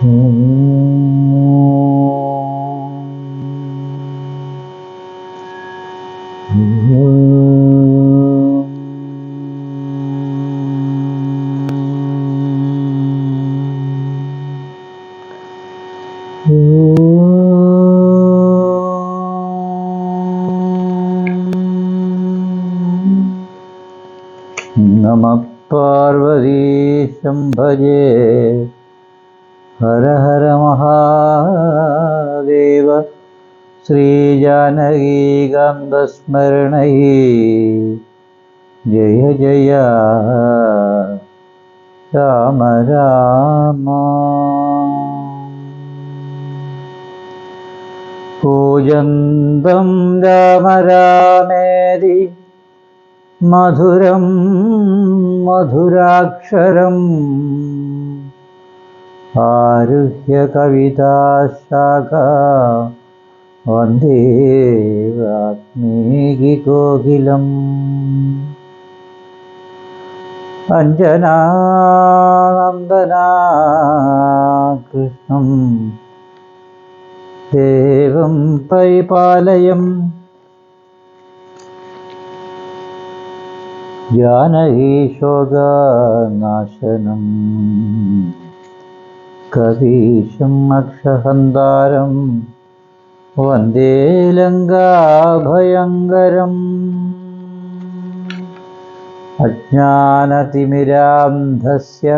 नमः पार्वतीशं भजे हर हर महादेव श्रीजानकीकान्तस्मरणै जय जय राम राम। पूजन्तं राम रामेति मधुरं मधुराक्षरम् आरुह्य कविताशाखा वन्दे वाल्मीकिकोकिलम्। अञ्जनानन्दना कृष्णं देवं परिपालयम् जानकीशोकनाशनं कपीशम् अक्षहन्तारं वन्दे लङ्काभयङ्करम्। अज्ञानतिमिरान्धस्य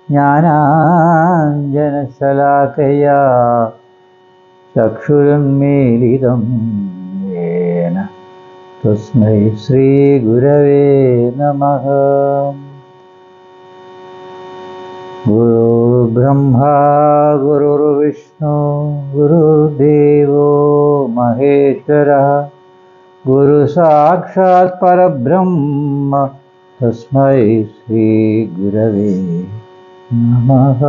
ज्ञानाञ्जनशलाकया चक्षुरुन्मीलितं येन तस्मै श्रीगुरवे नमः। गुरुर्ब्रह्मा गुरुर्विष्णु गुरुर्देवो महेश्वरः गुरुसाक्षात् परब्रह्म तस्मै श्रीगुरवे नमः।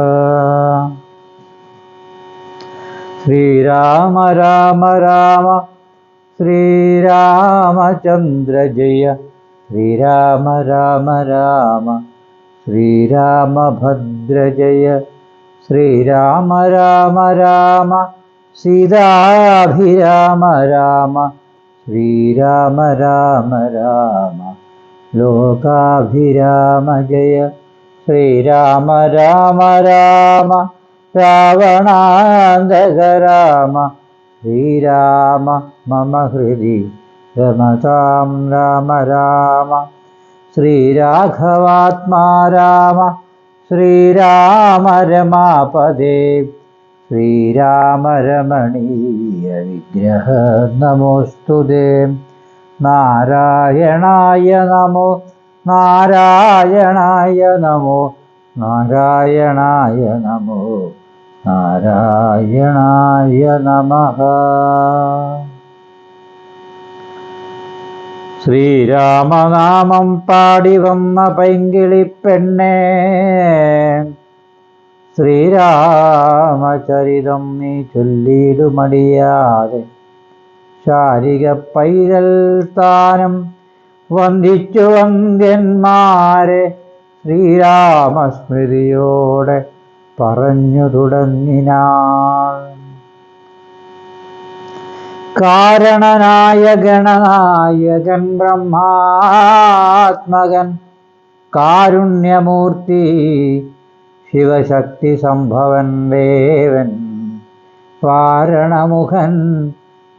श्रीराम राम राम श्रीरामचन्द्र जय श्रीराम राम राम श्रीरामभद्र जय श्रीराम राम राम सीताभिराम राम श्रीराम राम राम लोकाभिराम जय श्रीराम राम राम रावणान्तक राम श्रीराम मम हृदि रमतां राम राम श्रीराघवात्मा राम श्रीराम रमापदे श्रीराम रमणीय विग्रह नमोस्तुते। नारायणाय नमो नारायणाय नमो नारायणाय नमो നാരായണായ നമഃ. ശ്രീരാമനാമം പാടി വന്ന പൈങ്കിളിപ്പെണ്ണേ ശ്രീരാമചരിതം നീ ചൊല്ലിടുമടിയാതെ ശാരിക പൈതൽ താനും വന്ദിച്ചു വന്ദ്യന്മാരെ ശ്രീരാമസ്മൃതിയോടെ പറഞ്ഞു തുടങ്ങിനാൾ. കാരണനായ ഗണനായകൻ ബ്രഹ്മാത്മകൻ കാരുണ്യമൂർത്തി ശിവശക്തി സംഭവൻ ദേവൻ വാരണമുഖൻ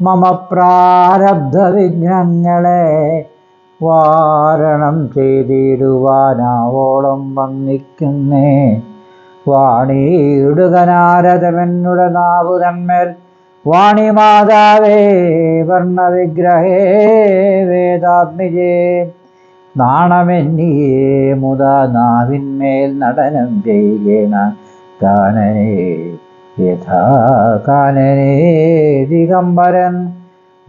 മമ പ്രാരബ്ധ വിഘ്നങ്ങളെ വാരണം ചെയ്തിടുവാനാവോളം വന്നിക്കുന്നേ. വാണിയിടുക നാരദമെന്നുടെ നാവു തന്മേൽ വാണിമാതാവേ വർണ്ണവിഗ്രഹേ വേദാത്മിജേ നാണമെന്നിയേ മുതാ നാവിന്മേൽ നടനം ചെയ്യണ കാനനേ യഥാ കാനനേ ദിഗംബരൻ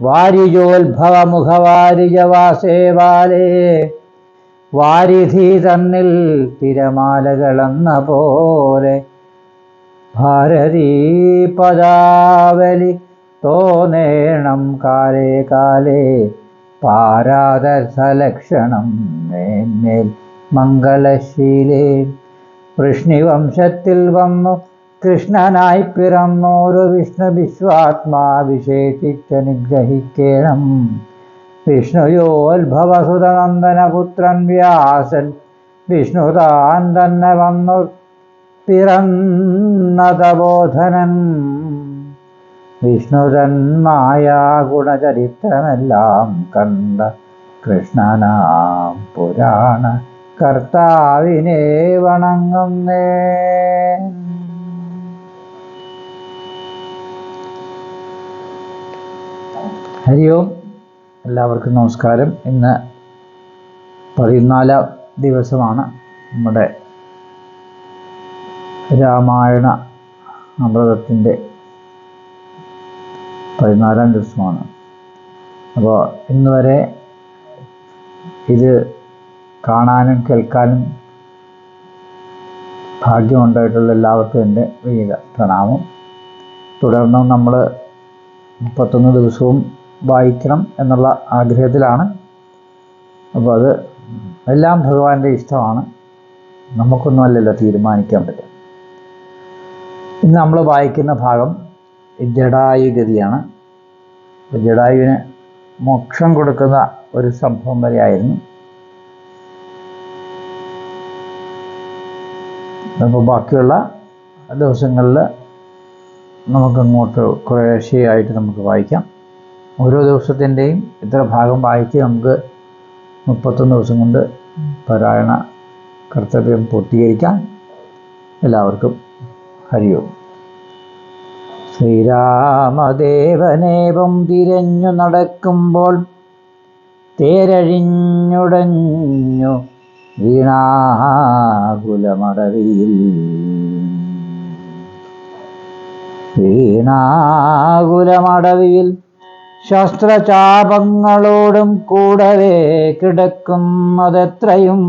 വാരിജോത്ഭവമുഖവാരിജവാസേവാലേ വാരിധി തന്നിൽ തിരമാലകളെന്ന പോലെ ഭാരതീ പദാവലി തോന്നേണം കാലേ കാലേ പാരാദർശലക്ഷണം മേന്മേൽ മംഗളശീലേ. വൃഷ്ണിവംശത്തിൽ വന്നു കൃഷ്ണനായി പിറന്നോരു വിഷ്ണു വിശ്വാത്മാ വിശേഷിച്ചനുഗ്രഹിക്കേണം. വിഷ്ണുയോത്ഭവസുതനന്ദനപുത്രൻ വ്യാസൻ വിഷ്ണു താൻ തന്നെ വന്നു പിറന്നതബോധനൻ. വിഷ്ണുതൻ മായാഗുണചരിത്രമെല്ലാം കണ്ട കൃഷ്ണനാം പുരാണ കർത്താവിനെ വണങ്ങുന്നേ. ഹരി ഓം. എല്ലാവർക്കും നമസ്കാരം. ഇന്ന് 14 ദിവസമാണ് നമ്മുടെ രാമായണ അമൃതത്തിൻ്റെ 14 ദിവസമാണ്. അപ്പോൾ ഇന്ന് വരെ ഇത് കാണാനും കേൾക്കാനും ഭാഗ്യമുണ്ടായിട്ടുള്ള എല്ലാവർക്കും എൻ്റെ വിനീത പ്രണാമം. തുടർന്നും നമ്മൾ 31 ദിവസവും വായിക്കണം എന്നുള്ള ആഗ്രഹത്തിലാണ്. അപ്പോൾ അത് എല്ലാം ഭഗവാന്റെ ഇഷ്ടമാണ്, നമുക്കൊന്നുമല്ലല്ലോ തീരുമാനിക്കാൻ പറ്റും. ഇന്ന് നമ്മൾ വായിക്കുന്ന ഭാഗം ജടായുഗതിയാണ്. ജടായുവിന് മോക്ഷം കൊടുക്കുന്ന ഒരു സംഭവം വരെയായിരുന്നു. അപ്പോൾ ബാക്കിയുള്ള ദിവസങ്ങളിൽ നമുക്കങ്ങോട്ട് കുറേശ്ശെയായിട്ട് നമുക്ക് വായിക്കാം. ഓരോ ദിവസത്തിൻ്റെയും ഇത്ര ഭാഗം വായിച്ച് നമുക്ക് 31 ദിവസം കൊണ്ട് പാരായണ കർത്തവ്യം പൂർത്തീകരിക്കാം. എല്ലാവർക്കും ഹരി ഓം. ശ്രീരാമദേവനേവം തിരഞ്ഞു നടക്കുമ്പോൾ തേരഴിഞ്ഞുടഞ്ഞു വീണാകുലമടവിയിൽ. വീണാകുലമടവിയിൽ ശസ്ത്രചാപങ്ങളോടും കൂടവേ കിടക്കുന്നതെത്രയും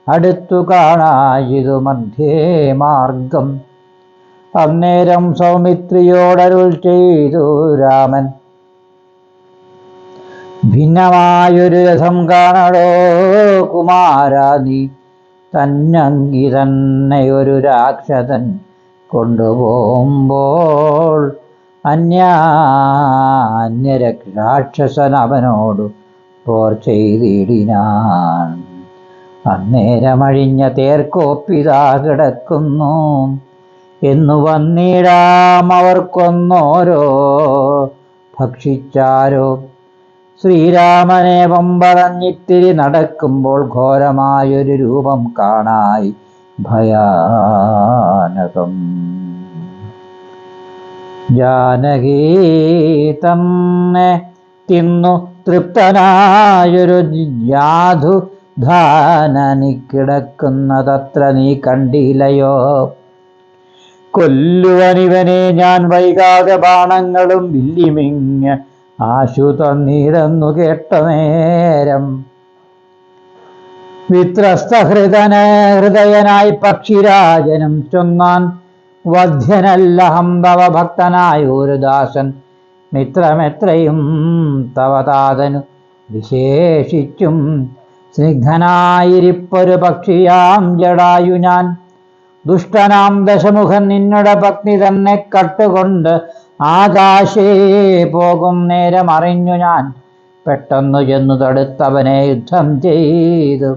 അടുത്തു കാണായിതു മധ്യേ മാർഗം. അന്നേരം സൗമിത്രിയോടരുൾ ചെയ്തു രാമൻ, ഭിന്നമായൊരു രഥം കാണടോ കുമാരാ നീ. തന്നങ്കി തന്നെയൊരു രാക്ഷസൻ കൊണ്ടുപോകുമ്പോൾ അന്യരാക്ഷസൻ അവനോടു പോർ ചെയ്തിടിനാൻ. അന്നേരമഴിഞ്ഞ തേർക്കോപ്പിതാ കിടക്കുന്നു എന്നു വന്നിടാം അവർക്കൊന്നോരോ ഭക്ഷിച്ചാരോ. ശ്രീരാമനേവം പറഞ്ഞിത്തിരി നടക്കുമ്പോൾ ഘോരമായൊരു രൂപം കാണായി ഭയാനകം. ജാനകി തന്നെ തിന്നു തൃപ്തനായൊരു ജാധു ധാനനി കിടക്കുന്നതത്ര നീ കണ്ടില്ലയോ. കൊല്ലുവനിവനെ ഞാൻ വൈകാതെ ബാണങ്ങളും വില്ലിമിങ്ങ് ആശു തന്നിടന്നു കേട്ട നേരം. ഹൃദയനായി പക്ഷിരാജനും ചൊന്നാൻ, വധ്യനല്ല ഹംഭവ ഭക്തനായ ഒരു ദാസൻ മിത്രമെത്രയും തവതാതനു വിശേഷിച്ചും സ്നിഗ്ധനായിരിപ്പൊരു പക്ഷിയാം ജടായു ഞാൻ. ദുഷ്ടനാം ദശമുഖൻ നിന്നുടെ പത്നി തന്നെ കട്ടുകൊണ്ട് ആകാശേ പോകും നേരം അറിഞ്ഞു ഞാൻ. പെട്ടെന്നു ചെന്നു തടുത്തവനെ യുദ്ധം ചെയ്തു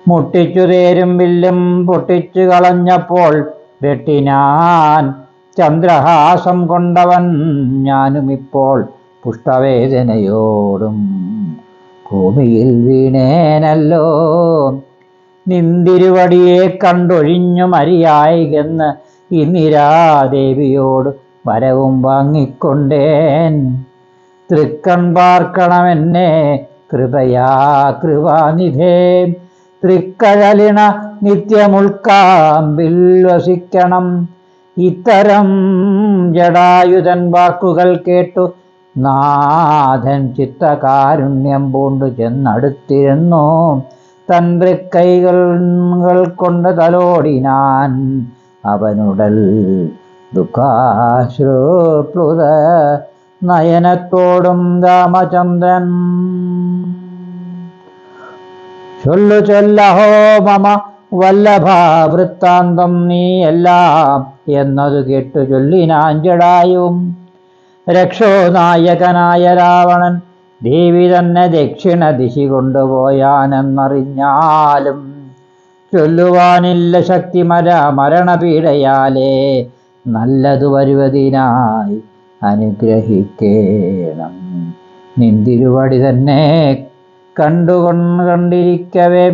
മുട്ടിച്ചു തേരും വില്ലും പൊട്ടിച്ചു കളഞ്ഞപ്പോൾ വെട്ടിനാൻ ചന്ദ്രഹാസം കൊണ്ടവൻ ഞാനുമിപ്പോൾ പുഷ്ടവേദനയോടും ഭൂമിയിൽ വീണേനല്ലോ. നിന്തിരുവടിയെ കണ്ടൊഴിഞ്ഞു മരിയായികെന്ന് ഇന്ദിരാദേവിയോട് വരവും വാങ്ങിക്കൊണ്ടേൻ. തൃക്കൺ പാർക്കണമെന്നെ കൃപയാ കൃപാനിധേ. തൃക്കഴലിണ നിത്യമുൾക്കാമ്പിൽ വസിക്കണം. ഇത്തരം ജടായുധൻ വാക്കുകൾ കേട്ടു നാഥൻ ചിത്തകാരുണ്യം പൂണ്ടു ചെന്നടുത്തിരുന്നു. തൻ തൃക്കൈകൾ കൊണ്ട് തലോടിനാൻ അവനുടൽ ദുഃഖാശ്രുപ്ലുത നയനത്തോടും രാമചന്ദ്രൻ. ചൊല്ലഹോ മമ വല്ലഭാവൃത്താന്തം നീ എല്ലാം എന്നതു കേട്ടു ചൊല്ലിനാൻ ജടായും. രക്ഷോ നായകനായ രാവണൻ ദേവി തന്നെ ദക്ഷിണ ദിശി കൊണ്ടുപോയാനെന്നറിഞ്ഞാലും ചൊല്ലുവാനില്ല ശക്തി മരണപീഡയാലേ നല്ലതു വരുവതിനായി അനുഗ്രഹിക്കേണം. നിന്തിരുവടി തന്നെ കണ്ടിരിക്കവേ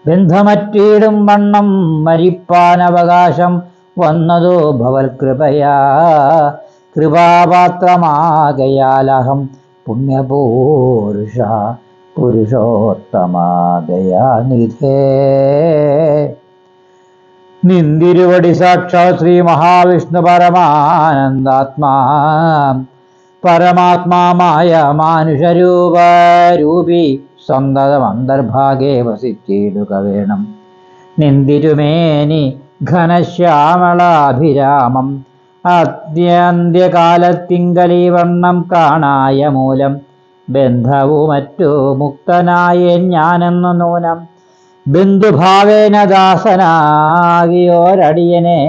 ബന്ധമറ്റീടും വണ്ണം മരിപ്പാനവകാശം വന്നതോ ഭവൽകൃപയാ. കൃപാപാത്രമാകയാലഹം പുണ്യപൂരുഷ പുരുഷോത്തമാദയാനിധേ. നിന്തിരുവടി സാക്ഷാത് ശ്രീ മഹാവിഷ്ണു പരമാനന്ദാത്മാ പരമാത്മാമായ മാനുഷരൂപരൂപി സന്തതം അന്തർഭാഗേ വസിച്ചിടുക വേണം. നിന്തിരുമേനി ഘനശ്യാമളാഭിരാമം അന്ത്യകാലത്തിങ്കലീ വണ്ണം കാണായ മൂലം ബന്ധവുമറ്റു മുക്തനായേൻ ഞാനെന്നു നൂനം. ബന്ധുഭാവേന ദാസനാകിയോരടിയനെ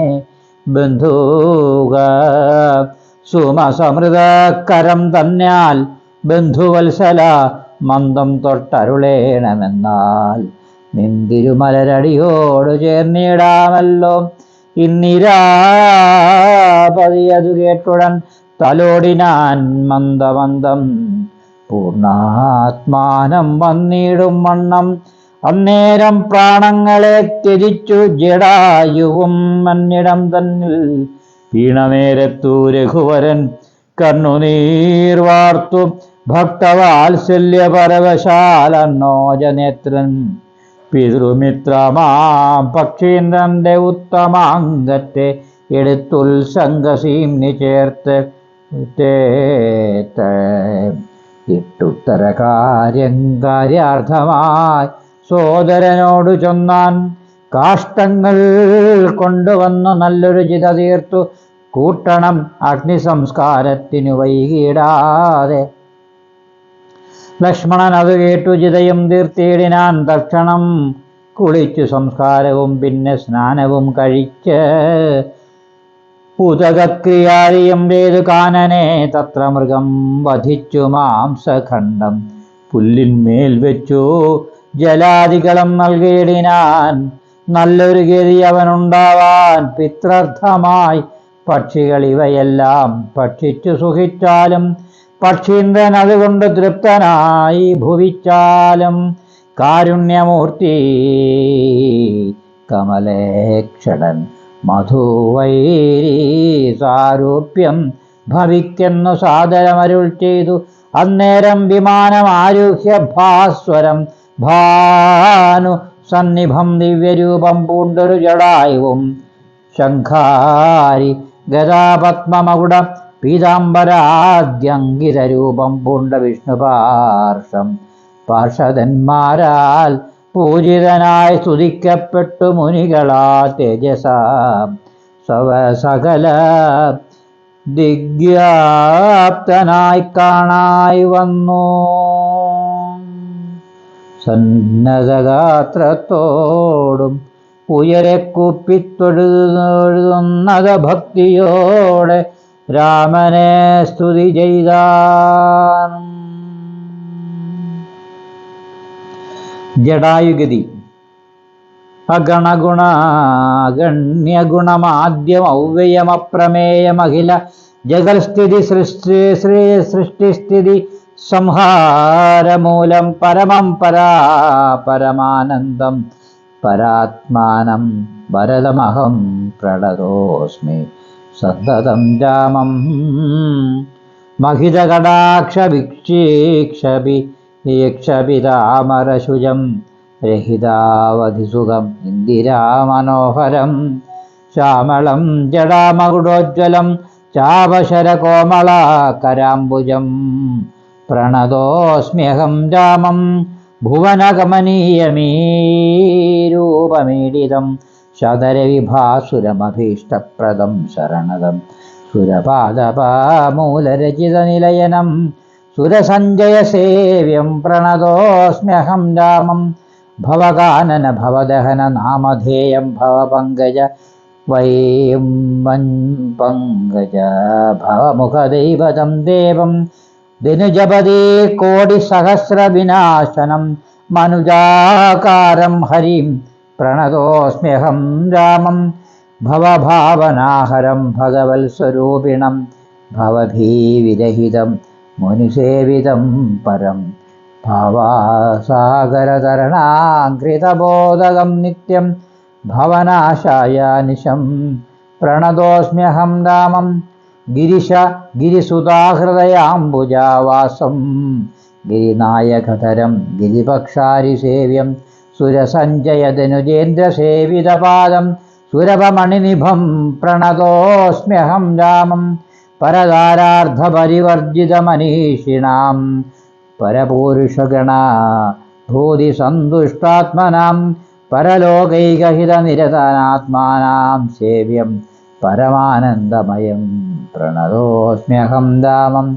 ബന്ധുക സുമസമൃതകരം തന്നാൽ ബന്ധുവത്സല മന്ദം തൊട്ടരുളേണമെന്നാൽ നിന്തിരുമലരടിയോടു ചേർന്നിടാമല്ലോ. ഇന്നിരാപതിയതു കേട്ടുടൻ തലോടിനാൻ മന്ദമന്ദം പൂർണ്ണാത്മാനം വന്നിടും വണ്ണം. അന്നേരം പ്രാണങ്ങളെ ത്യജിച്ചു ജടായുവും മന്നിടം തന്നിൽ വീണനേരത്തു രഘുവരൻ കണ്ണുനീർ വാർത്തു ഭക്തവാത്സല്യപരവശാലന്നോജനേത്രൻ പിതൃമിത്രമാം പക്ഷീന്ദ്രന്റെ ഉത്തമാംഗത്തെ എടുത്തുത്സംഗസീംനി ചേർത്ത് ഇട്ടുത്തര കാര്യാർത്ഥമായി സോദരനോടു ചൊന്നാൻ. കാഷ്ടങ്ങൾ കൊണ്ടുവന്നു നല്ലൊരു ചിത തീർത്തു കൂട്ടണം അഗ്നിസംസ്കാരത്തിനു വൈകിടാതെ. ലക്ഷ്മണൻ അത് കേട്ടു ചിതയും തീർത്തിയിടിനാൻ തക്ഷണം. കുളിച്ചു സംസ്കാരവും പിന്നെ സ്നാനവും കഴിച്ച് ഉദകക്രിയാരിയും ചെയ്തു കാനനെ തത്ര മൃഗം വധിച്ചു മാംസഖണ്ഡം പുല്ലിന്മേൽ വെച്ചു ജലാദികളും നൽകിയിടിനാൻ. നല്ലൊരു ഗതി അവനുണ്ടാവാൻ പിത്രർത്ഥമായി പക്ഷികൾ ഇവയെല്ലാം ഭക്ഷിച്ചു സുഖിച്ചാലും പക്ഷീന്ദ്രൻ അതുകൊണ്ട് തൃപ്തനായി ഭുവിച്ചാലും. കാരുണ്യമൂർത്തി കമലേക്ഷടൻ മധുവൈരീ സാരൂപ്യം ഭവിക്കുന്നു സാദരമരുൾ ചെയ്തു. അന്നേരം വിമാനം ആരുഹ്യ ഭാസ്വരം ഭാനു സന്നിഭം ദിവ്യരൂപം പൂണ്ടൊരു ജടായുവും ശംഖാരി ഗദാപത്മമകുട പീതാംബരാദ്യങ്കിരൂപം പൂണ്ട വിഷ്ണുപാർഷം പാർഷദന്മാരാൽ പൂജിതനായി സ്തുതിക്കപ്പെട്ടു മുനികളാ തേജസ സകല ദിഗ്വ്യാപ്തനായി കാണായി വന്നു. സന്നദ്ധഗാത്രത്തോടും ഉയരെ കൂപ്പിത്തൊഴുതുന്നത ഭക്തിയോടെ രാമനെ സ്തുതി ചെയ്താൻ. ജടായുഗതി അഗണഗുണാഗണ്യഗുണമാദ്യം ഔവ്യയമപ്രമേയമഖില ജഗൽസ്ഥിതി സൃഷ്ടിസ്ഥിതി സംഹാരമൂലം പരമം പരമാനന്ദം പരാത്മാനം ഭരതമഹം പ്രണതോസ്മി സന്തതം രാമം. മഹിതകടാക്ഷഭിക്ഷീക്ഷപിതാമരശുജം രഹിതാവധിസുഖം ഇന്ദിരാമനോഹരം ശ്യാമളം ജടാമകുടോജ്വലം ചാപശരകോമളാകരാംബുജം പ്രണതോസ്മ്യഹം രാമം. ഭുവനഗമനീയമീരൂപമീഡിതം ശതരവിഭാസുരമഭീഷ്ടപ്രദം ശരണദം സുരപാദപാമൂലരചിതനിലയനം സുരസഞ്ജയസേവ്യം പ്രണതോസ്മ്യഹം രാമം. ഭവകാനന ഭവദഹന നാമധേയം ഭവപങ്കജ വൈം പങ്കജ ഭവമുഖദൈവതം ദേവം ദിനുജപദേ കോടിസഹസ്രവിനാശനം മനുജാകാരം ഹരിം പ്രണതോസ്മ്യഹം രാമം ഭവഭാവനാഹരം ഭഗവത്സ്വരൂപിണം ഭവഭീവിരഹിതം മുനിസേവിതം പരം ഭാവാസാഗരതരണാഘൃതബോധകം നിത്യം ഭവനാശായ നിശം പ്രണതോസ്മ്യഹം രാമം ഗിരിസുതാഹൃദയാംബുജാവാസം ഗിരിനായകധരം ഗിരിപക്ഷാരിസേവ്യം സുരസഞ്ജയധനുജേന്ദ്രസേവിതപാദം സുരഭമണിനിഭം പ്രണതോസ്മ്യഹം രാമം പരതാരാർത്ഥപരിവർജിതമനീഷിണാം പരപൂരുഷഗണ ഭൂതിസന്തുഷ്ടാത്മനാം പരലോകൈകഹിതനിരതനാത്മാനാം സേവ്യം പരമാനന്ദമയം പ്രണതോസ്മ്യഹം രാമം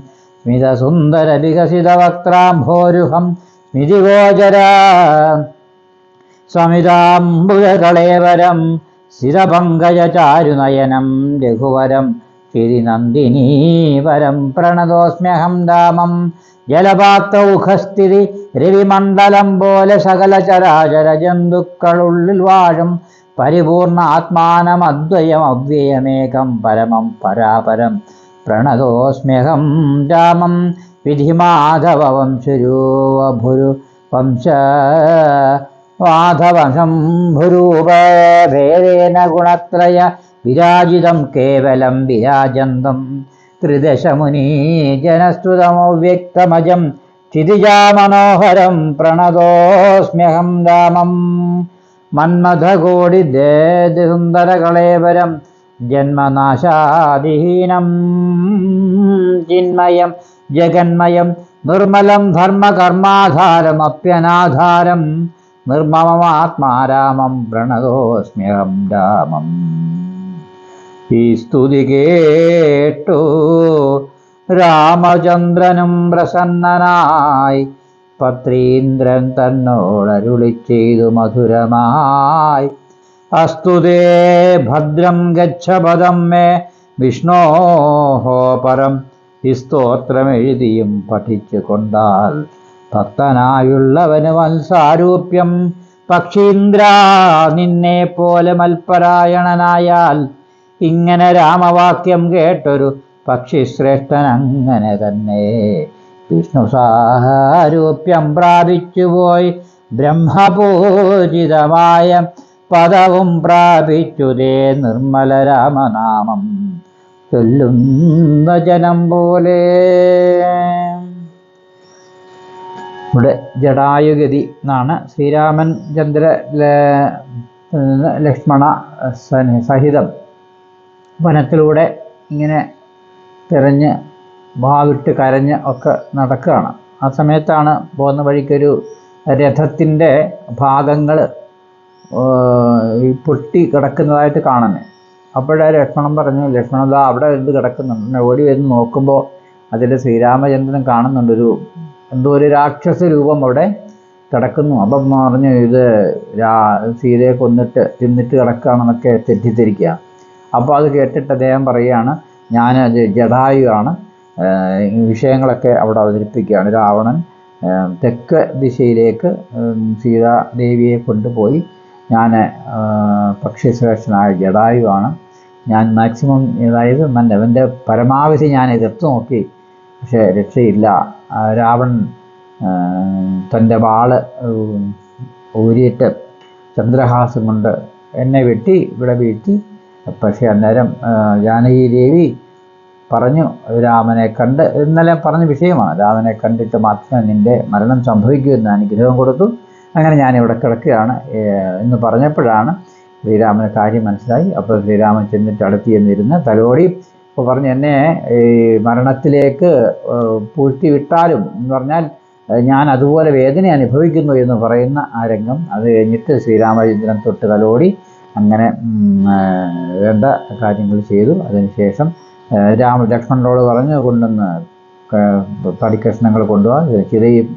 സ്മിതസുന്ദരവികസിതവക്ത്രാംഭോരുഹം സ്മിതിഗോചര സമിതാംബുജകളേവരം സ്ഥിതപങ്കജചാരുനയനം രഘുവരം ശ്രീനന്ദിനീവരം പ്രണതോസ്മ്യഹം രാമം ജലപാത്രൗഖസ്ഥിതി രവിമണ്ഡലം പോലെ സകല ചരാചര ജന്തുക്കളുള്ളിൽ വാഴും പരിപൂർണ ആത്മാനമദ്വയം അവ്യയമേകം പരമം പരാപരം പ്രണതോസ്മ്യഹം രാമം വിധിമാധവംശരൂപഭുരു വംശ മാധവശംഭുരൂപഭേദേന ഗുണത്രയ വിരാജിതം കേവലം വിരാജന്തം ത്രിദശമുനീജനസ്തുതമവ്യക്തമജം ക്ഷിതിജാമനോഹരം പ്രണതോസ്മ്യഹം രാമം മന്മഥകോടിസുന്ദരകളേവരം ജന്മനാശാദിഹീനം ചിന്മയം ജഗന്മയം നിർമ്മലം ധർമ്മകർമാധാരമപ്യനാധാരം നിർമ്മമമാത്മാരാമം പ്രണതോസ്മ്യഹം രാമം. ഈ സ്തുതി കേട്ടു രാമചന്ദ്രനും പ്രസന്നനായി പത്രീന്ദ്രൻ തന്നോടരുളി ചെയ്തു മധുരമായി അസ്തുതേ ഭദ്രം ഗച്ഛ പദം മേ വിഷ്ണോഹോ പരം ഈ സ്തോത്രമെഴുതിയും പഠിച്ചു കൊണ്ടാൽ ഭക്തനായുള്ളവന് വത്സാരൂപ്യം പക്ഷീന്ദ്ര നിന്നെ പോലെ മൽപരായണനായാൽ ഇങ്ങനെ രാമവാക്യം കേട്ടൊരു പക്ഷിശ്രേഷ്ഠൻ അങ്ങനെ തന്നെ വിഷ്ണു സാരൂപ്യം പ്രാപിച്ചുപോയി ബ്രഹ്മപൂജിതമായ പദവും പ്രാപിച്ചുതേ നിർമ്മല രാമനാമം ചൊല്ലുന്ന ജനം പോലെ. ഇവിടെ ജടായുഗതി എന്നാണ് ശ്രീരാമൻ ചന്ദ്ര ലക്ഷ്മണ സഹിതം വനത്തിലൂടെ ഇങ്ങനെ തിരഞ്ഞ് വാവിട്ട് കരഞ്ഞ് ഒക്കെ നടക്കുകയാണ്. ആ സമയത്താണ് പോകുന്ന വഴിക്കൊരു രഥത്തിൻ്റെ ഭാഗങ്ങൾ പൊട്ടി കിടക്കുന്നതായിട്ട് കാണുന്നത്. അപ്പോഴേ ലക്ഷ്മണൻ പറഞ്ഞു, ലക്ഷ്മണൻ ദാ അവിടെ എന്ത് കിടക്കുന്നുണ്ട്. ഓടി വന്ന് നോക്കുമ്പോൾ അതിൽ ശ്രീരാമചന്ദ്രൻ കാണുന്നുണ്ട് എന്തോ ഒരു രാക്ഷസ രൂപം അവിടെ കിടക്കുന്നു. അപ്പം പറഞ്ഞു ഇത് സീതയെ കൊന്നിട്ട് തിന്നിട്ട് കിടക്കുകയാണെന്നൊക്കെ തെറ്റിദ്ധരിക്കുക. അപ്പോൾ അത് കേട്ടിട്ട് അദ്ദേഹം പറയുകയാണ്, ഞാനത് ജടായുവാണ്. വിഷയങ്ങളൊക്കെ അവിടെ അവതരിപ്പിക്കുകയാണ്. രാവണൻ തെക്ക് ദിശയിലേക്ക് സീതാദേവിയെ കൊണ്ടുപോയി, ഞാൻ പക്ഷിശ്രേഷ്ഠനായ ജടായുവാണ്. ഞാൻ മാക്സിമം, അതായത് അവൻ്റെ പരമാവധി ഞാൻ എതിർത്ത് നോക്കി, പക്ഷേ രക്ഷയില്ല. രാവണൻ തൻ്റെ വാള് ഊരിയിട്ട് ചന്ദ്രഹാസം കൊണ്ട് എന്നെ വെട്ടി ഇവിടെ വീഴ്ത്തി. പക്ഷേ അന്നേരം ജാനകി ദേവി പറഞ്ഞു, രാമനെ കണ്ട്, ഇന്നലെ പറഞ്ഞ വിഷയമാണ്, രാമനെ കണ്ടിട്ട് മാത്രമേ നിൻ്റെ മരണം സംഭവിക്കുമെന്ന് അനുഗ്രഹം കൊടുത്തു. അങ്ങനെ ഞാനിവിടെ കിടക്കുകയാണ് എന്ന് പറഞ്ഞപ്പോഴാണ് ശ്രീരാമന് കാര്യം മനസ്സിലായി. അപ്പോൾ ശ്രീരാമൻ ചെന്നിട്ട് അടുത്ത് ചെന്നിരുന്ന് തലോടി അപ്പോൾ പറഞ്ഞു, എന്നെ ഈ മരണത്തിലേക്ക് പൂഴ്ത്തി വിട്ടാലും എന്ന് പറഞ്ഞാൽ ഞാൻ അതുപോലെ വേദന അനുഭവിക്കുന്നു എന്ന് പറയുന്ന ആ രംഗം. അത് കഴിഞ്ഞിട്ട് ശ്രീരാമചന്ദ്രൻ തൊട്ട് തലോടി അങ്ങനെ വേണ്ട കാര്യങ്ങൾ ചെയ്തു. അതിനുശേഷം ലക്ഷ്മണനോട് പറഞ്ഞു, കൊണ്ടുവന്ന് തടിക്കഷ്ണങ്ങൾ കൊണ്ടുപോകാൻ ചിതയും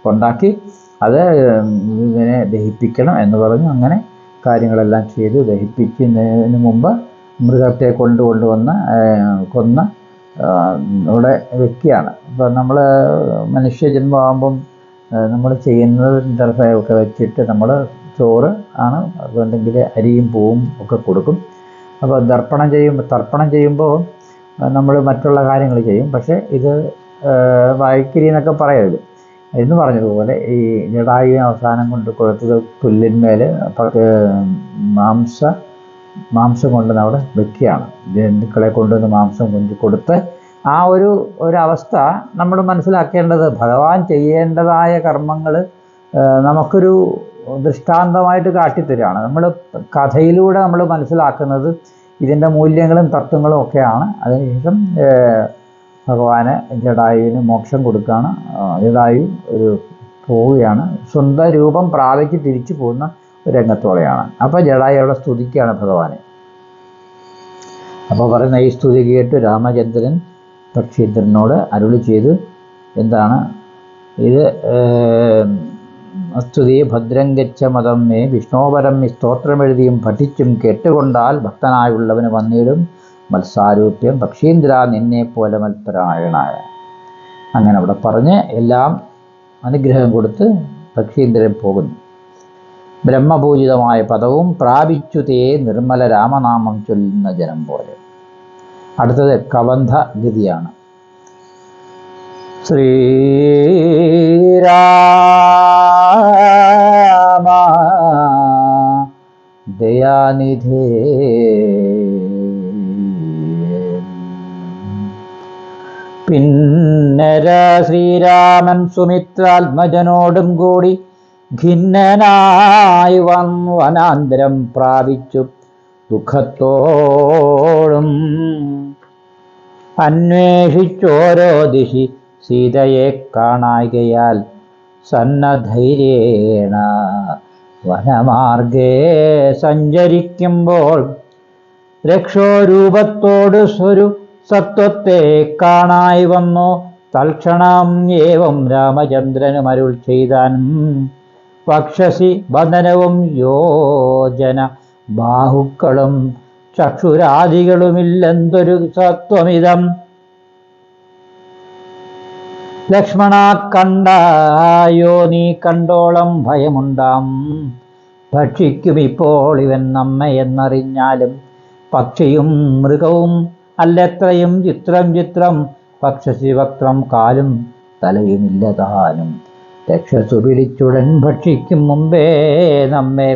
ഉണ്ടാക്കി അത് ഇതിനെ ദഹിപ്പിക്കണം എന്ന് പറഞ്ഞു. അങ്ങനെ കാര്യങ്ങളെല്ലാം ചെയ്ത് ദഹിപ്പിക്കുന്നതിന് മുമ്പ് മൃഗത്തെ കൊണ്ടുവന്ന് കൊന്ന് ഇവിടെ വെക്കുകയാണ്. ഇപ്പം നമ്മൾ മനുഷ്യജന്മമാകുമ്പം നമ്മൾ ചെയ്യുന്നത് ദർഭയൊക്കെ വെച്ചിട്ട് നമ്മൾ ചോറ് ആണ്, അതുകൊണ്ടെങ്കിൽ അരിയും പൂവും ഒക്കെ കൊടുക്കും. അപ്പോൾ തർപ്പണം ചെയ്യുമ്പോൾ നമ്മൾ മറ്റുള്ള കാര്യങ്ങൾ ചെയ്യും. പക്ഷേ ഇത് വായ്ക്കിരി എന്നൊക്കെ പറയരുത് എന്ന് പറഞ്ഞതുപോലെ ഈ ജടായു അവസാനം കൊണ്ട് കൊടുത്തത് പുല്ലിന്മേൽ മാംസം കൊണ്ടുവന്ന് അവിടെ വെക്കുകയാണ്. ജന്തുക്കളെ കൊണ്ടുവന്ന് മാംസം കൊടുത്ത് ആ ഒരവസ്ഥ നമ്മൾ മനസ്സിലാക്കേണ്ടത്. ഭഗവാൻ ചെയ്യേണ്ടതായ കർമ്മങ്ങൾ നമുക്കൊരു ദൃഷ്ടാന്തമായിട്ട് കാട്ടിത്തരികയാണ്. നമ്മൾ കഥയിലൂടെ നമ്മൾ മനസ്സിലാക്കുന്നത് ഇതിൻ്റെ മൂല്യങ്ങളും തത്വങ്ങളും ഒക്കെയാണ്. അതിനുശേഷം ഭഗവാന് ജടായുവിന് മോക്ഷം കൊടുക്കുകയാണ്. ജടായു പോവുകയാണ്, സ്വന്തം രൂപം പ്രാപിച്ച് തിരിച്ചു പോകുന്ന ഒരു രംഗത്തോടെയാണ്. അപ്പോൾ ജടായു അവിടെ സ്തുതിക്കുകയാണ് ഭഗവാനെ. അപ്പോൾ പറയുന്ന ഈ സ്തുതി കേട്ട് രാമചന്ദ്രൻ പക്ഷീന്ദ്രനോട് അരുളി ചെയ്ത് എന്താണ് ഇത്? സ്തുതി ഭദ്രം ഗച്ഛ മതം മേ വിഷ്ണോപരം സ്തോത്രമെഴുതിയും പഠിച്ചും കേട്ടുകൊണ്ടാൽ ഭക്തനായുള്ളവന് വന്നിടും മത്സാരൂപ്യം പക്ഷീന്ദ്ര നിന്നെ പോലെ മത്പരായണായ. അങ്ങനെ അവിടെ പറഞ്ഞ് എല്ലാം അനുഗ്രഹം കൊടുത്ത് പക്ഷീന്ദ്രൻ പോകുന്നു. ബ്രഹ്മപൂജിതമായ പദവും പ്രാപിച്ചു തേ നിർമ്മല രാമനാമം ചൊല്ലുന്ന ജനം പോലെ. അടുത്തത് കബന്ധ ഗതിയാണ്. ശ്രീരാമ ദയാനിധേ പിന്നര ശ്രീരാമൻ സുമിത്രാത്മജനോടും കൂടി ഖിന്നനായി വനാന്തരം പ്രാപിച്ചു ദുഃഖത്തോടും അന്വേഷിച്ചോരോ ദിശി സീതയെ കാണായികയാൽ സന്നദ്ധൈര്യേണ വനമാർഗേ സഞ്ചരിക്കുമ്പോൾ രക്ഷോരൂപത്തോട് സ്വരു സത്വത്തെ കാണായി വന്നു. തൽക്ഷണം ഏവം രാമചന്ദ്രനും അരുൾ ചെയ്താൻ വക്ഷസി ബന്ധനവും യോജന ബാഹുക്കളും ചക്ഷുരാദികളുമില്ലെന്തൊരു സത്വമിതം. ലക്ഷ്മണ കണ്ടായോ നീ കണ്ടോളം ഭയമുണ്ടാം. ഭക്ഷിക്കും ഇപ്പോൾ ഇവൻ നമ്മയെന്നറിഞ്ഞാലും പക്ഷിയും മൃഗവും അല്ലെത്രയും ചിത്രം പക്ഷസി വക്രം കാലും തലയുമില്ലതാനും. രക്ഷസു പിടിച്ചുടൻ ഭക്ഷിക്കും മുമ്പേ നമ്മെ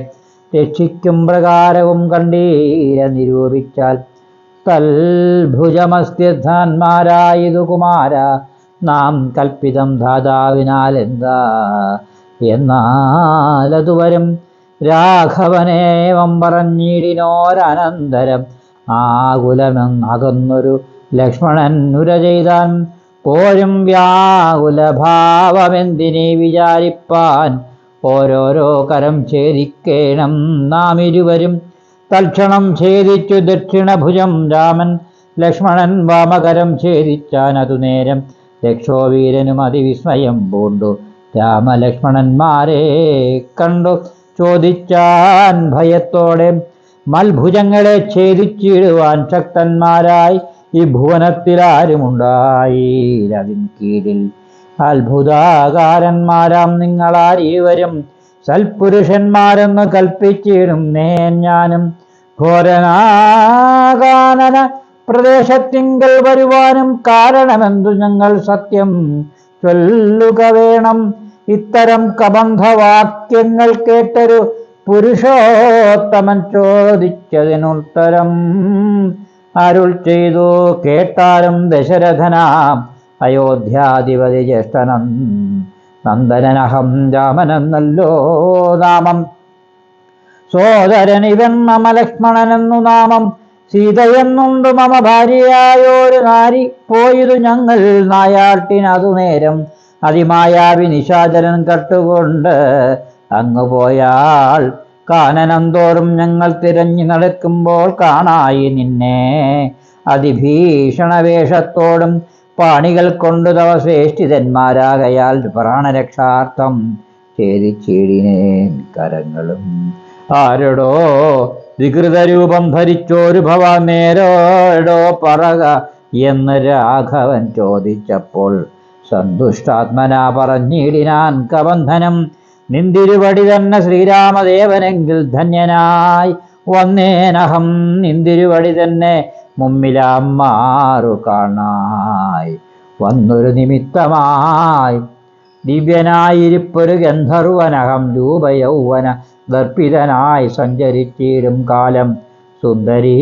രക്ഷിക്കും പ്രകാരവും കണ്ടീര നിരൂപിച്ചാൽ തൽഭുജമസ്ത്യധാന്മാരായതു കുമാര നാം കൽപ്പിതം ധാതാവിനാൽ എന്താ എന്നാലതു വരും. രാഘവനേവം പറഞ്ഞിടിനോരനന്തരം ആകുലമെന്നകന്നൊരു ലക്ഷ്മണൻ നുര ചെയ്താൻ. പോരും വ്യാകുലഭാവമെന്തിനെ വിചാരിപ്പാൻ ഓരോരോ കരം ഛേദിക്കേണം നാം ഇരുവരും. തൽക്ഷണം ഛേദിച്ചു ദക്ഷിണഭുജം രാമൻ, ലക്ഷ്മണൻ വാമകരം ഛേദിച്ചാൻ. അതു നേരം രക്ഷോവീരനും അതിവിസ്മയം പൂണ്ടു രാമലക്ഷ്മണന്മാരെ കണ്ടു ചോദിച്ചാൻ ഭയത്തോടെ. മൽഭുജങ്ങളെ ഛേദിച്ചിടുവാൻ ശക്തന്മാരായി ഈ ഭുവനത്തിലാരുമുണ്ടായിരതിൻ കീഴിൽ. അത്ഭുതാകാരന്മാരാം നിങ്ങളാരീവരും സൽപുരുഷന്മാരെന്ന് കൽപ്പിച്ചിടും ഞാനും. ഘോരനാകാനന പ്രദേശത്തിങ്കൽ വരുവാനും കാരണമെന്തു ഞങ്ങൾ സത്യം ചൊല്ലുക വേണം. ഇത്തരം കബന്ധവാക്യങ്ങൾ കേട്ടൊരു പുരുഷോത്തമൻ ചോദിച്ചതിനുത്തരം അരുൾ ചെയ്തു. കേട്ടാലും ദശരഥനാം അയോധ്യാധിപതി ജ്യേഷ്ഠനം നന്ദനനഹം രാമനെന്നല്ലോ നാമം. സോദരൻ ഇവൻ മമ ലക്ഷ്മണനെന്നു നാമം. സീതയെന്നുണ്ട് മമ ഭാര്യയായൊരു നാരി. പോയതു ഞങ്ങൾ നായാട്ടിനതു നേരം അതിമായാവി നിശാചരൻ കട്ടുകൊണ്ട് അങ്ങു പോയാൾ. കാനനം തോറും ഞങ്ങൾ തിരഞ്ഞു നടക്കുമ്പോൾ കാണായി നിന്നെ അതിഭീഷണവേഷത്തോടും പാണികൾ കൊണ്ടു തവ ശ്രേഷ്ഠിതന്മാരാകയാൽ പ്രാണരക്ഷാർത്ഥം ഛേദിച്ചിടിനേൻ കരങ്ങളും. ആരടോ വികൃതരൂപം ധരിച്ചോരു ഭവാൻ നേരോടോ പറക എന്ന് രാഘവൻ ചോദിച്ചപ്പോൾ സന്തുഷ്ടാത്മനാ പറഞ്ഞിടിനാൻ കബന്ധനം. നിന്തിരുവടി തന്നെ ശ്രീരാമദേവനെങ്കിൽ ധന്യനായി വന്നേനഹം. നിന്തിരുവടി തന്നെ മുമ്മിലാം മാറു കാണായി വന്നൊരു നിമിത്തമായി. ദിവ്യനായിരിപ്പൊരു ഗന്ധർവനഹം രൂപയൗവന ദർപ്പിതനായി സഞ്ചരിച്ചിടും കാലം. സുന്ദരീ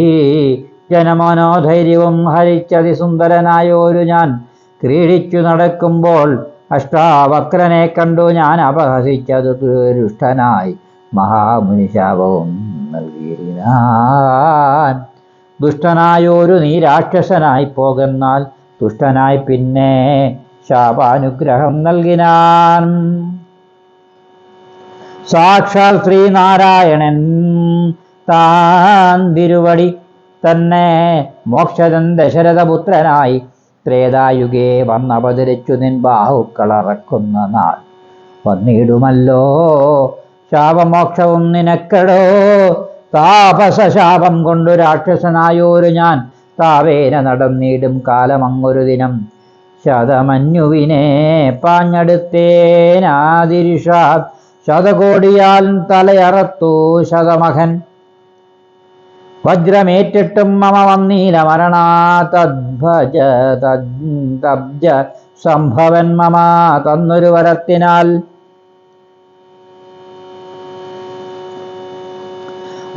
ജനമനോധൈര്യവും ഹരിച്ചതിസുന്ദരനായോരു ഞാൻ ക്രീഡിച്ചു നടക്കുമ്പോൾ അഷ്ടാവക്രനെ കണ്ടു ഞാൻ അപഹസിച്ചത് ദുഷ്ടനായി മഹാമുനിശാപവും നൽകിയിരുന്നാൻ. ദുഷ്ടനായോരു നീ രാക്ഷസനായി പോകെന്നാൽ ദുഷ്ടനായി പിന്നെ ശാപാനുഗ്രഹം നൽകിനാൻ. സാക്ഷാൽ ശ്രീനാരായണൻ താൻ തിരുവടി തന്നെ മോക്ഷദൻ ദശരഥപുത്രനായി ത്രേതായുഗേ വന്നവതരിച്ചു നിൻ ബാഹുക്കളറക്കുന്ന നാൾ വന്നിടുമല്ലോ. ശാപമോക്ഷവും നിനക്കടോ. താപസശാപം കൊണ്ടു രാക്ഷസനായോരു ഞാൻ താവേന നടന്നിടും കാലമങ്ങൊരു ദിനം. ശതമന്യുവിനെ പാഞ്ഞെടുത്തേനാതിരിഷാത് ശതകോടിയാൽ തലയറത്തു ശതമഹൻ. വജ്രമേറ്റിട്ടും മമ വന്നീല മരണാ തദ്ഭജ തബ്ജ സംഭവൻ മമ തന്നൊരു വരത്തിനാൽ.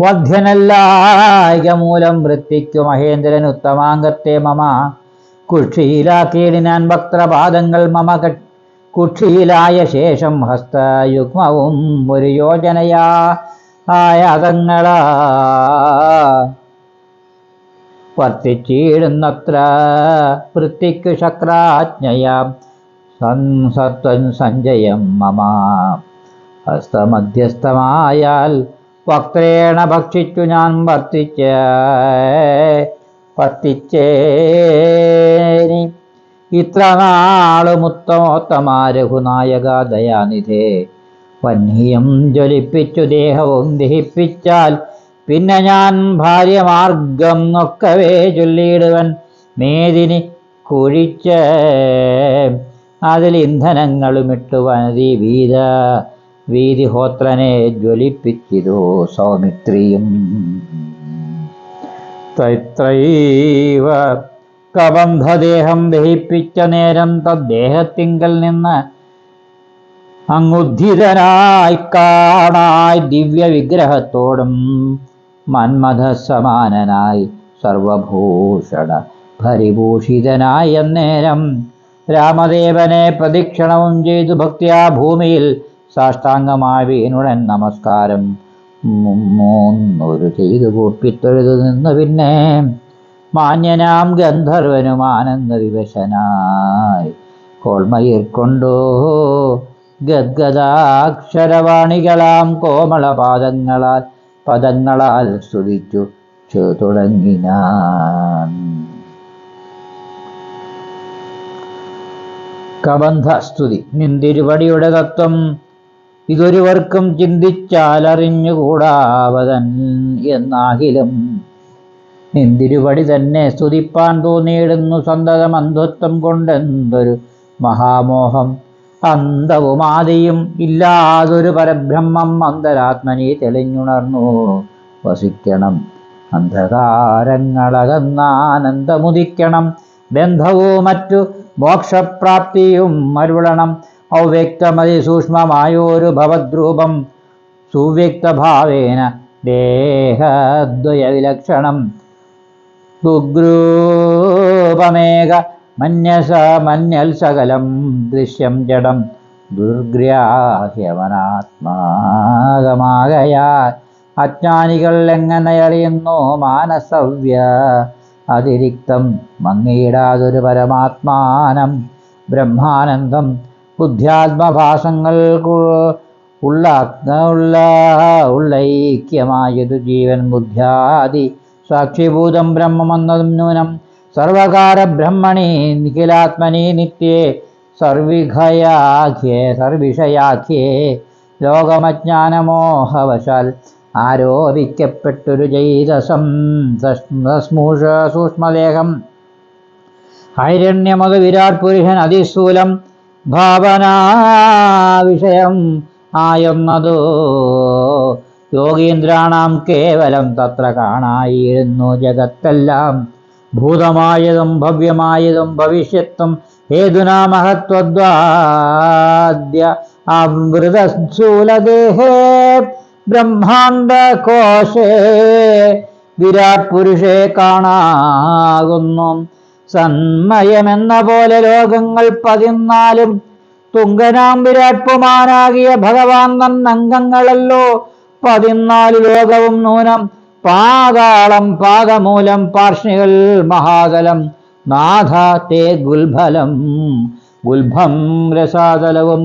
വധ്യനല്ലായിക മൂലം വൃത്തിക്കു മഹേന്ദ്രൻ ഉത്തമാംഗത്തെ മമ കുക്ഷിയിലാക്കിയിടിനാൻ വക്രപാദങ്ങൾ മമ. കുക്ഷിയിലായ ശേഷം ഹസ്തയുഗ്മവും ഒരു യോജനയാതങ്ങളാ വർത്തിച്ചിടുന്നത്ര വൃത്തിക്കു ശക്രാജ്ഞയാം സത്വൻ സഞ്ജയം മമ. ഹസ്തമധ്യസ്ഥമായാൽ വക്രേണ ഭക്ഷിച്ചു ഞാൻ വർത്തിച്ചേനി ഇത്ര നാളുമുത്തമോത്തമ രഘുനായക ദയാനിധേ. വന്യം ജ്വലിപ്പിച്ചു ദേഹവും ദഹിപ്പിച്ചാൽ പിന്നെ ഞാൻ ഭാര്യമാർഗം ഒക്കവേ ചൊല്ലിയിടുവൻ. മേദിനി കുഴിച്ച് അതിൽ ഇന്ധനങ്ങളുമിട്ടു വനതി വീതിഹോത്രനെ ജ്വലിപ്പിച്ചിതോ സൗമിത്രിയും. തൈത്രൈവ കബന്ധദേഹം ദഹിപ്പിച്ച നേരം തദ്ദേഹത്തിങ്കൽ നിന്ന് അങ്ങുദ്ധിതനായി കാണായി ദിവ്യവിഗ്രഹത്തോടും മന്മഥസമാനനായി സർവഭൂഷണ പരിഭൂഷിതനായി അന്നേരം രാമദേവനെ പ്രദക്ഷിണവും ചെയ്തു ഭക്തിയാ ഭൂമിയിൽ സാഷ്ടാംഗമായി വീണുടൻ നമസ്കാരം മൂന്നൊരു ചെയ്തു കൂപ്പിത്തൊഴുതു നിന്ന് പിന്നെ മാന്യനാം ഗന്ധർവനും ആനന്ദ വിവശനായി കോൾമയിർ കൊണ്ടോ ഗദ്ഗദാക്ഷരവാണികളാം പദങ്ങളാൽ സ്തുതിച്ചു തുടങ്ങിനാൻ. കബന്ധസ്തുതി. നിന്തിരുവടിയുടെ തത്വം ഇതൊരുവർക്കും ചിന്തിച്ചാലറിഞ്ഞുകൂടാവതൻ എന്നാകിലും നിന്തിരുവടി തന്നെ സ്തുതിപ്പാൻ തോന്നിയിടുന്നു സന്തതം. അന്ധത്വം കൊണ്ടെന്തൊരു മഹാമോഹം. അന്തവുമാദിയും ഇല്ലാതൊരു പരബ്രഹ്മം അന്തരാത്മനി തെളിഞ്ഞുണർന്നു വസിക്കണം. അന്ധകാരങ്ങളകന്നാനന്ദമുദിക്കണം. ബന്ധവും മറ്റു മോക്ഷപ്രാപ്തിയും അരുളണം. അവ്യക്തമതിസൂക്ഷ്മമായൊരു ഭവദ്രൂപം സുവ്യക്തഭാവേന ദേഹദ്വയവിലക്ഷണം. സുഗ്രൂപമേക മന്യൽ സകലം ദൃശ്യം ജഡം ദുർഗ്രാഹ്യമനാത്മാകമാകയാൽ അജ്ഞാനികൾ എങ്ങനെ അറിയുന്നു മാനസവ്യ അതിരിക്തം മങ്ങിയിടാതൊരു പരമാത്മാനം ബ്രഹ്മാനന്ദം. ബുദ്ധ്യാത്മഭാസങ്ങൾ ഉള്ളൈക്യമായതു ജീവൻ ബുദ്ധ്യാദി സാക്ഷിഭൂതം ബ്രഹ്മമെന്നതും നൂനം. സർവകാര ബ്രഹ്മണി നിഖിലാത്മനി നിത്യേ സർവിഷയാഖ്യേ ലോകമജ്ഞാനമോഹവശാൽ ആരോപിക്കപ്പെട്ടൊരു ജൈതസം സൂക്ഷ്മലേഹം ഹൈരണ്യമത് വിരാട് പുരുഷൻ അതിസ്ഥൂലം ഭാവനാവിഷയം ആയെന്നതോ യോഗീന്ദ്രാണാം കേവലം തത്ര കാണായിരുന്നു ജഗത്തെല്ലാം ഭൂതമായതും ഭവ്യമായതും ഭവിഷ്യത്തും ഹേതുനാ മഹത്വദ്വാദ്യ അമൃതസ്ഥൂലദേഹേ ബ്രഹ്മാണ്ഡകോശേ വിരാട് പുരുഷേ കാണാകുന്നു. സന്മയമെന്ന പോലെ ലോകങ്ങൾ 14 തുങ്കനാം വിരാട് പുമാനാകിയ ഭഗവാൻ തന്നംഗങ്ങളല്ലോ 14 ലോകവും നൂനം പാതാളം പാദമൂലം പാർഷ്ണികൾ മഹാതലം നാഥ തേ ഗുൽഫലം ഗുൽഭം രസാതലവും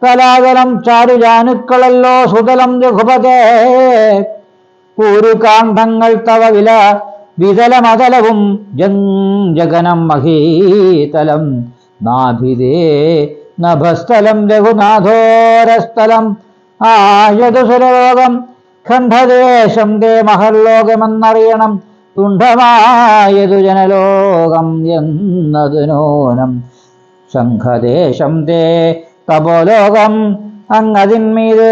തലാതലം ചാരുജാനുക്കളല്ലോ സുതലം രഘുപതേ പൂരുകാണ്ഡങ്ങൾ തവ വിതലമതലവും ജഗനം മഹീതലം നാഭിതേ നഭസ്ഥലം രഘുനാഥോരസ്ഥലം ആയതുസുരലോകം ഖണ്ഡദേശം തേ മഹർലോകമെന്നറിയണം തുണ്ഡമായതു ജനലോകം എന്നതു നൂനം ശംഖദേശം തേ തപോലോകം അങ്ങതിന്മീതെ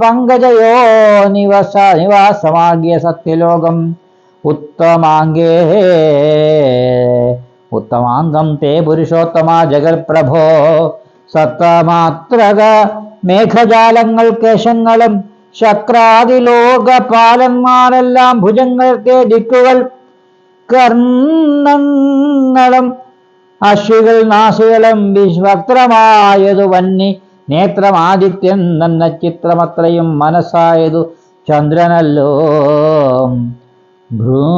പങ്കജയോ നിവാസമാകിയ സത്യലോകം ഉത്തമാംഗം തേ പുരുഷോത്തമ ജഗൽപ്രഭോ സത്തമാത്രക മേഘജാലങ്ങൾ കേശങ്ങളും ശക്രാദിലോകപാലന്മാരെല്ലാം ഭുജങ്ങൾക്ക് ദിക്കുകൾ കർണങ്ങളും അശ്വികൾ നാസികളും വിശ്വക്രമായതു വന്നി നേത്രമാദിത്യൻ എന്ന ചിത്രമത്രയും മനസ്സായതു ചന്ദ്രനല്ലോ ഭ്രൂഭംഗമല്ലോ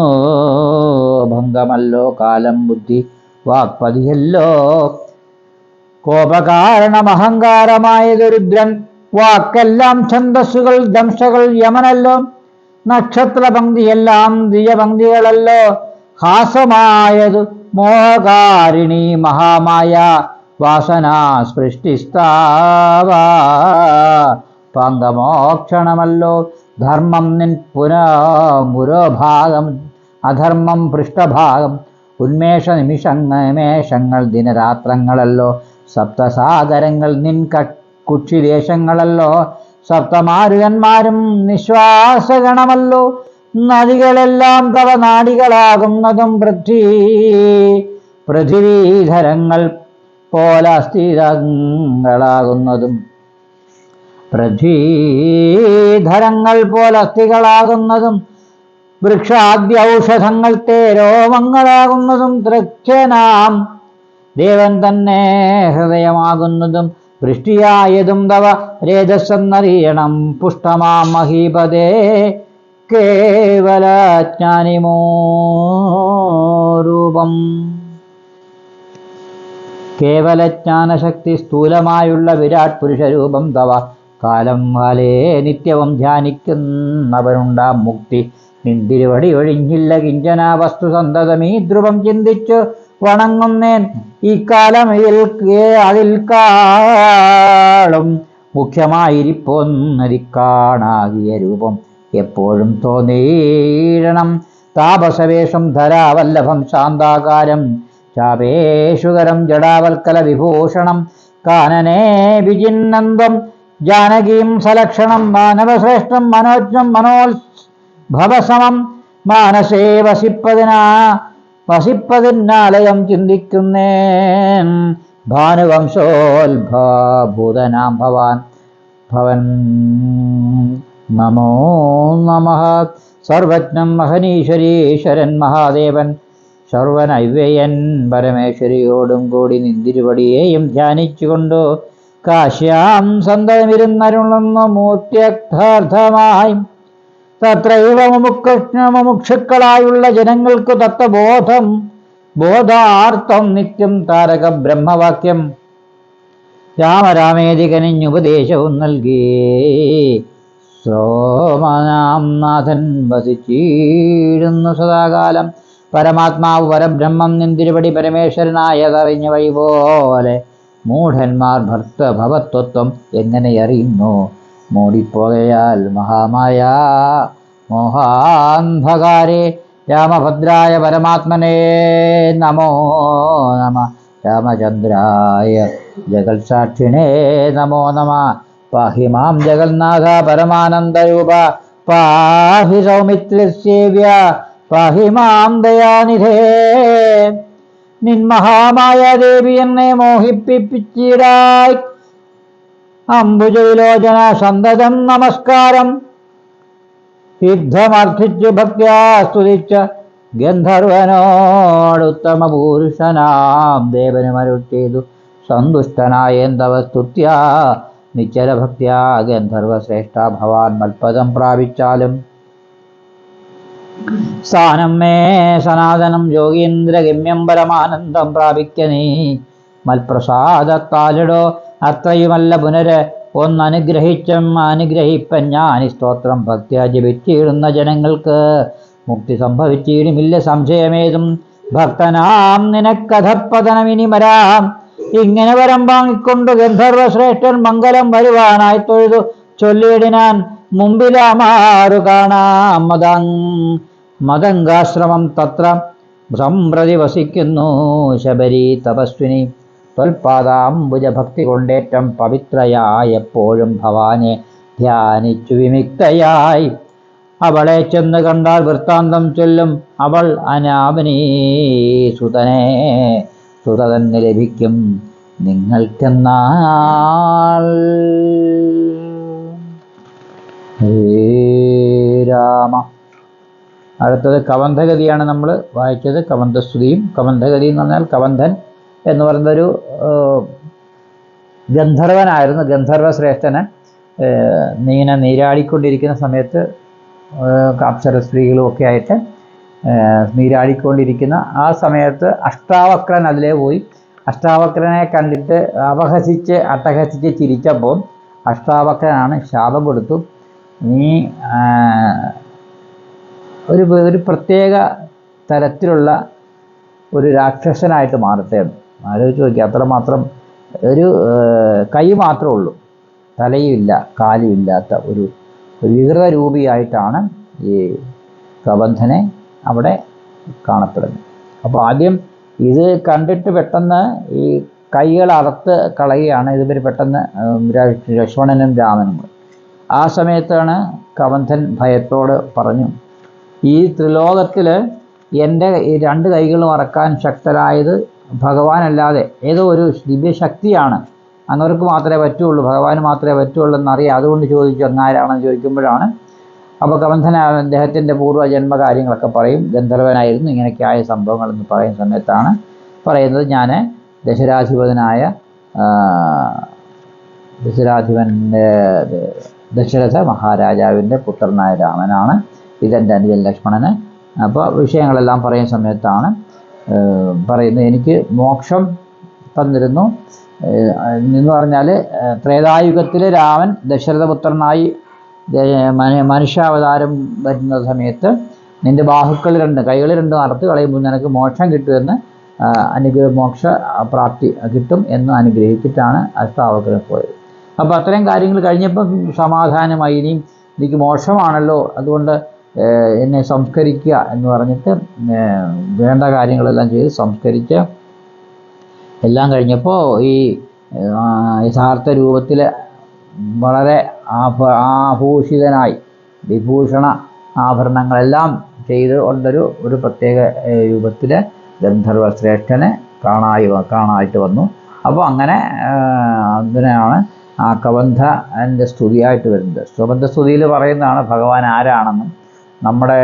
കാലം ബുദ്ധി വാക്പതിയല്ലോ കോപകാരണമഹങ്കാരമായത് രുദ്രൻ വാക്കെല്ലാം ഛന്ദസ്സുകൾ ദംശകൾ യമനല്ലോ നക്ഷത്രപംക്തിയെല്ലാം ദ്വിജപംക്തികളല്ലോ ഹാസമായതു മോഹകാരിണി മഹാമായ വാസനാ പങ്കമോക്ഷണമല്ലോ ധർമ്മം നിൻ പുരോഭാഗം അധർമ്മം പൃഷ്ഠഭാഗം ഉന്മേഷ നിമേഷങ്ങൾ ദിനരാത്രങ്ങളല്ലോ സപ്തസാഗരങ്ങൾ നിൻ കുക്ഷിദേശങ്ങളല്ലോ സപ്തമാരുകന്മാരും നിശ്വാസഗണമല്ലോ നദികളെല്ലാം തവ നാടികളാകുന്നതും പൃഥിവീധരങ്ങൾ പോലെ അസ്ഥികളാകുന്നതും അസ്ഥികളാകുന്നതും വൃക്ഷാദ്യ ഔഷധങ്ങൾ തേരോമങ്ങളാകുന്നതും തൃച്ഛനാം ദേവൻ തന്നെ ഹൃദയമാകുന്നതും വൃഷ്ടിയായതും തവ രേതസ്സെന്നറിയണം പുഷ്ടമാം മഹീപദേ കേവലജ്ഞാനിമോ രൂപം. കേവലജ്ഞാനശക്തി സ്ഥൂലമായുള്ള വിരാട് പുരുഷരൂപം തവ കാലം കാലേ നിത്യവും ധ്യാനിക്കുന്നവനുണ്ടാം മുക്തി നിന്തിരുവടി ഒഴിഞ്ഞില്ല കിഞ്ചന വസ്തു സന്തതമീ ധ്രുവം ചിന്തിച്ചു വണങ്ങുന്നേൻ ഇക്കാലം അതിൽ കാളും മുഖ്യമായിരിപ്പോന്നതിക്കാണാകിയ രൂപം എപ്പോഴും തോന്നീഴണം താപസവേഷം ധരാവല്ലഭം ശാന്താകാരം ചാപേഷുകരം ജടാവൽക്കല വിഭൂഷണം കാനനേ വിജിന്നന്തം ജാനകീം സലക്ഷണം മാനവശ്രേഷ്ഠം മനോജ്ഞം മനോത്ഭവസമം മാനസേ വസിപ്പതിനാലയം ചിന്തിക്കുന്നേൻ ഭാനുവംശോത്ഭൂതനാം ഭവൻ നമോ നമഃ. സർവജ്ഞം മഹനീശ്വരീശ്വരൻ മഹാദേവൻ സർവനൈവ്യയൻ പരമേശ്വരിയോടും കൂടി നിന്തിരുവടിയെയും ധ്യാനിച്ചുകൊണ്ടു കാശ്യാം സന്തതമിരുന്നരുളുന്ന മൂർത്യർത്ഥമായി തത്രൈവ മുമുക്ഷുക്കളായുള്ള ജനങ്ങൾക്ക് ബോധാർത്ഥം നിത്യം താരക ബ്രഹ്മവാക്യം രാമരാമേതി കനിഞ്ഞുപദേശവും നൽകി സോമനാം നാഥൻ വസിച്ചിടുന്നു സദാകാലം. പരമാത്മാവ് പരബ്രഹ്മം നിന്തിരുപടി പരമേശ്വരനായതറിഞ്ഞ വഴി പോലെ മൂഢന്മാർ ഭവത്വം എങ്ങനെ അറിയുന്നു? മൂടിപ്പോകയാൽ മഹാമായ മോഹാന്ധകാരേ. രാമഭദ്രായ പരമാത്മനേ നമോ നമ. രാമചന്ദ്രായ ജഗത്സാക്ഷിണേ നമോ നമ. പാഹി മാം ജഗന്നാഥ പരമാനന്ദരൂപ. പാഹി സൗമിത്രസേവ്യ. പാഹി മാം ദയാനിധേ. നിൻമഹാമായ ദേവി എന്നെ മോഹിപ്പിച്ചിടായി. അംബുജവിലോചന സന്തതം നമസ്കാരം. സിദ്ധമർത്ഥിച്ചു ഭക്ത്യാ സ്തുതിച്ച ഗന്ധർവനോടുത്തമ പുരുഷനാം ദേവന് മരുൾ ചെയ്തു. സന്തുഷ്ടനായേന്തവ സ്തുത്യാ നിശ്ചല ഭക്ത്യാ ഗന്ധർവശ്രേഷ്ഠ ഭവാൻ മൽപദം പ്രാപിച്ചാലും. സ്ഥാനം മേ സനാതനം യോഗീന്ദ്രഗമ്യം പരമാനന്ദം പ്രാപിക്ക നീ മൽപ്രസാദത്താലിടോ. അത്രയുമല്ല പുനര് അനുഗ്രഹിപ്പൻ ഞാൻ. സ്തോത്രം ഭക്ത്യാ ജപിച്ചിടുന്ന ജനങ്ങൾക്ക് മുക്തി സംഭവിച്ചിടുമില്ല സംശയമേതും. ഭക്തനാം നിനക്കഥപ്പതനമിനി വരാം. ഇങ്ങനെ വരം വാങ്ങിക്കൊണ്ട് ഗന്ധർവശ്രേഷ്ഠൻ മംഗലം വരുവാനായി തൊഴുതു ചൊല്ലിയിടിനാൻ. മുമ്പിലാമാറു കാണാം മതംഗാശ്രമം. തത്ര സംപ്രതി വസിക്കുന്നു ശബരി തപസ്വിനി. ത്വൽപാദാംബുജഭക്തി കൊണ്ടേറ്റം പവിത്രയായി എപ്പോഴും ഭവാനെ ധ്യാനിച്ചു വിമുക്തയായി. അവളെ ചെന്ന് കണ്ടാൽ വൃത്താന്തം ചൊല്ലും. അവൾ അനാമിനീ സുത തന്നെ ലഭിക്കും നിങ്ങൾക്കെന്നാൽ. ഹേ രാമ. അടുത്തത് കബന്ധഗതിയാണ് നമ്മൾ വായിച്ചത്. കബന്ധസ്തുതിയും. കബന്ധഗതി എന്ന് പറഞ്ഞാൽ കബന്ധൻ എന്ന് പറയുന്നൊരു ഗന്ധർവനായിരുന്നു. ഗന്ധർവശ്രേഷ്ഠന് നീരാടിക്കൊണ്ടിരിക്കുന്ന സമയത്ത് അപ്സര സ്ത്രീകളും ഒക്കെ ആയിട്ട് നീരാടിക്കൊണ്ടിരിക്കുന്ന ആ സമയത്ത് അഷ്ടാവക്രൻ അതിലേ പോയി. അഷ്ടാവക്രനെ കണ്ടിട്ട് അട്ടഹസിച്ച് ചിരിച്ചപ്പോൾ അഷ്ടാവക്രനാണ് ശാപം കൊടുത്തു. നീ ഒരു പ്രത്യേക തരത്തിലുള്ള ഒരു രാക്ഷസനായിട്ട് മാറട്ടെ. ആലോചിച്ച് നോക്കി. അത്രമാത്രം ഒരു കൈ മാത്രമേ ഉള്ളൂ, തലയുമില്ല കാലുമില്ലാത്ത ഒരു വികൃത രൂപിയായിട്ടാണ് ഈ കബന്ധനെ അവിടെ കാണപ്പെടുന്നത്. അപ്പോൾ ആദ്യം ഇത് കണ്ടിട്ട് പെട്ടെന്ന് ഈ കൈകൾ അറുത്ത് കളയുകയാണ് ഇവർ പെട്ടെന്ന് ലക്ഷ്മണനും രാമനും. ആ സമയത്താണ് കബന്ധൻ ഭയത്തോട് പറഞ്ഞു, ഈ ത്രിലോകത്തിൽ എൻ്റെ ഈ രണ്ട് കൈകളും അറക്കാൻ ശക്തരായത് ഭഗവാനല്ലാതെ ഏതോ ഒരു ദിവ്യശക്തിയാണ്, അങ്ങവർക്ക് മാത്രമേ പറ്റുള്ളൂ, ഭഗവാന് മാത്രമേ പറ്റുള്ളൂ എന്നറിയാം. അതുകൊണ്ട് ചോദിച്ചു അങ്ങാരാണെന്ന് ചോദിക്കുമ്പോഴാണ് അപ്പോൾ കബന്ധന അദ്ദേഹത്തിൻ്റെ പൂർവ്വജന്മ കാര്യങ്ങളൊക്കെ പറയും. ഗന്ധർവനായിരുന്നു, ഇങ്ങനെയൊക്കെയായ സംഭവങ്ങളെന്ന് പറയുന്ന സമയത്താണ് പറയുന്നത്, ഞാൻ ദശരാധിപനായ ദശരഥ മഹാരാജാവിൻ്റെ പുത്രനായ രാമനാണ്, ഇതെൻ്റെ അനുജൻ ലക്ഷ്മണന്. അപ്പോൾ വിഷയങ്ങളെല്ലാം പറയുന്ന സമയത്താണ് പറയുന്നത്, എനിക്ക് മോക്ഷം തന്നിരുന്നു എന്ന് പറഞ്ഞാൽ ത്രേതായുഗത്തിൽ രാമൻ ദശരഥപുത്രനായി മനുഷ്യാവതാരം വരുന്ന സമയത്ത് നിൻ്റെ ബാഹുക്കൾ കൈകൾ രണ്ടും അറുത്ത് കളയുമ്പോൾ നിനക്ക് മോക്ഷം കിട്ടുമെന്ന് മോക്ഷ പ്രാപ്തി കിട്ടും എന്ന് അനുഗ്രഹിച്ചിട്ടാണ് അഷ്ടാവക്രൻ പോയത്. അപ്പോൾ അത്രയും കാര്യങ്ങൾ കഴിഞ്ഞപ്പം സമാധാനമായി, ഇനിയും എനിക്ക് മോക്ഷമാണല്ലോ, അതുകൊണ്ട് എന്നെ സംസ്കരിക്കുക എന്ന് പറഞ്ഞിട്ട് വേണ്ട കാര്യങ്ങളെല്ലാം ചെയ്ത് സംസ്കരിച്ച് എല്ലാം കഴിഞ്ഞപ്പോൾ ഈ യഥാർത്ഥ രൂപത്തിൽ വളരെ ആഭൂഷിതനായി വിഭൂഷണ ആഭരണങ്ങളെല്ലാം ചെയ്ത് കൊണ്ടൊരു പ്രത്യേക രൂപത്തിൽ ഗന്ധർവശ്രേഷ്ഠനെ കാണായിട്ട് വന്നു. അപ്പോൾ അങ്ങനെ അതിനാണ് ആ കബന്ധൻ്റെ സ്തുതിയായിട്ട് വരുന്നത്. കബന്ധസ്തുതിയിൽ പറയുന്നതാണ് ഭഗവാൻ ആരാണെന്നും നമ്മുടെ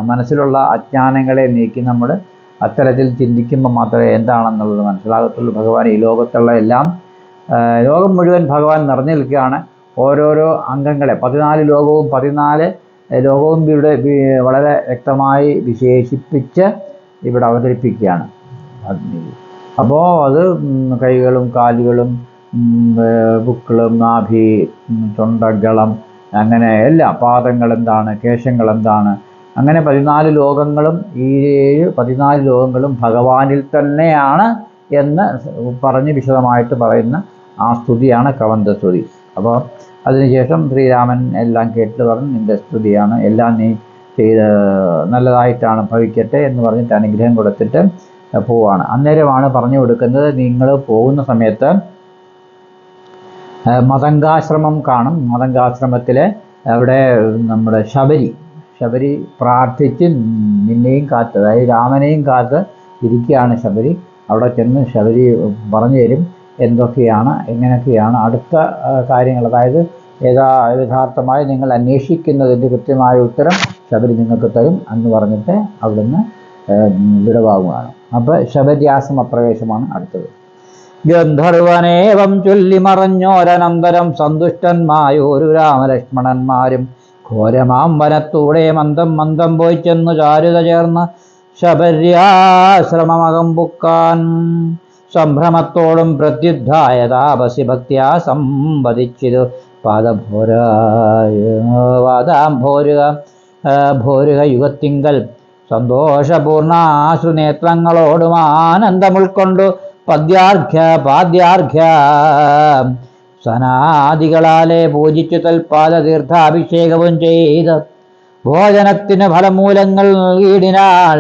മനസ്സിലുള്ള അജ്ഞാനങ്ങളെ നീക്കി നമ്മൾ അത്തരത്തിൽ ചിന്തിക്കുമ്പോൾ മാത്രമേ എന്താണെന്നുള്ളത് മനസ്സിലാകത്തുള്ളൂ. ഭഗവാൻ ഈ ലോകത്തുള്ള ലോകം മുഴുവൻ ഭഗവാൻ നിറഞ്ഞു നിൽക്കുകയാണ്. ഓരോരോ അംഗങ്ങളെ 14 ലോകവും ഇവിടെ വളരെ വ്യക്തമായി വിശേഷിപ്പിച്ച് ഇവിടെ അവതരിപ്പിക്കുകയാണ്. അപ്പോൾ അത് കൈകളും കാലുകളും ബുക്കളും നാഭി തൊണ്ടഗളം അങ്ങനെ എല്ലാം, പാദങ്ങൾ എന്താണ്, കേശങ്ങൾ എന്താണ്, അങ്ങനെ 14 ലോകങ്ങളും ഈ 14 ലോകങ്ങളും ഭഗവാനിൽ തന്നെയാണ് എന്ന് പറഞ്ഞ് വിശദമായിട്ട് പറയുന്ന ആ സ്തുതിയാണ് കവന്തസ്തുതി. അപ്പോൾ അതിനുശേഷം ശ്രീരാമൻ എല്ലാം കേട്ട് പറഞ്ഞ് നിൻ്റെ സ്തുതിയാണ്, എല്ലാം നീ ചെയ്ത് നല്ലതായിട്ടാണ് ഭവിക്കട്ടെ എന്ന് പറഞ്ഞിട്ട് അനുഗ്രഹം കൊടുത്തിട്ട് പോവാണ്. അന്നേരമാണ് പറഞ്ഞു കൊടുക്കുന്നത്, നിങ്ങൾ പോകുന്ന സമയത്ത് മതങ്കാശ്രമം കാണും. മതങ്കാശ്രമത്തിൽ അവിടെ നമ്മുടെ ശബരി പ്രാർത്ഥിച്ച് നിന്നെയും കാത്ത്, അതായത് രാമനെയും കാത്ത് ഇരിക്കുകയാണ് ശബരി. അവിടെ ചെന്ന് ശബരി പറഞ്ഞു തരും എന്തൊക്കെയാണ് എങ്ങനെയൊക്കെയാണ് അടുത്ത കാര്യങ്ങൾ, അതായത് യഥാർത്ഥമായി നിങ്ങൾ അന്വേഷിക്കുന്നതിൻ്റെ കൃത്യമായ ഉത്തരം ശബരി നിങ്ങൾക്ക് തരും എന്ന് പറഞ്ഞിട്ട് അവിടുന്ന് വിടവാകുകയാണ്. അപ്പോൾ ശബര്യാശ്രമപ്രവേശമാണ് അടുത്തത്. ഗന്ധർവനേവം ചൊല്ലിമറഞ്ഞോരനന്തരം സന്തുഷ്ടന്മായോരു രാമലക്ഷ്മണന്മാരും ഘോരമാം വനത്തൂടെ മന്ദം മന്ദം പോയി ചെന്നു ചാരുത ചേർന്ന് ശബര്യാശ്രമമകം പുക്കാൻ. സംഭ്രമത്തോടും പ്രത്യുദ്ധായ താപസി ഭക്തിയാ സംവദിച്ചിരു ഭോരുക യുഗത്തിങ്കൽ സന്തോഷപൂർണാശ്രുനേത്രങ്ങളോടും ആനന്ദമുൾക്കൊണ്ടു പാദ്യാർഘ്യ സനാദികളാലെ പൂജിച്ചു തൽപാദ തീർത്ഥാഭിഷേകവും ചെയ്ത് ഭോജനത്തിന് ഫലമൂലങ്ങൾ നൽകിയിടിനാൾ.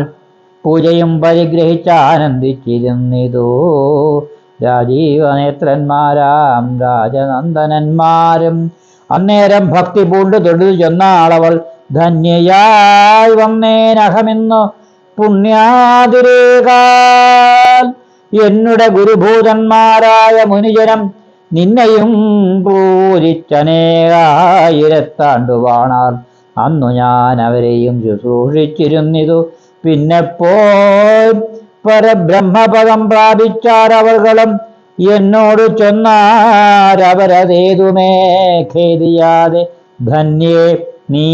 പൂജയും പരിഗ്രഹിച്ച് ആനന്ദിച്ചിരുന്നിതു രാജീവനേത്രന്മാരാം രാജനന്ദനന്മാരും. അന്നേരം ഭക്തി പൂണ്ടു തൊഴുതു ചെന്നാളവൾ, ധന്യയായി വന്നേനഹമെന്നു പുണ്യാതിരേകാൽ. എന്നുടെ ഗുരുഭൂതന്മാരായ മുനിജനം നിന്നെയും പൂജിച്ചനേകായിരത്താണ്ടുവാണാർ. അന്നു ഞാൻ അവരെയും ശുശ്രൂഷിച്ചിരുന്നിതു. പിന്നെ പരബ്രഹ്മപദം പ്രാപിച്ചാരവകളും എന്നോട് ചൊന്നാരവരതേതുമേ ഖേദിയാതെ. ധന്യേ നീ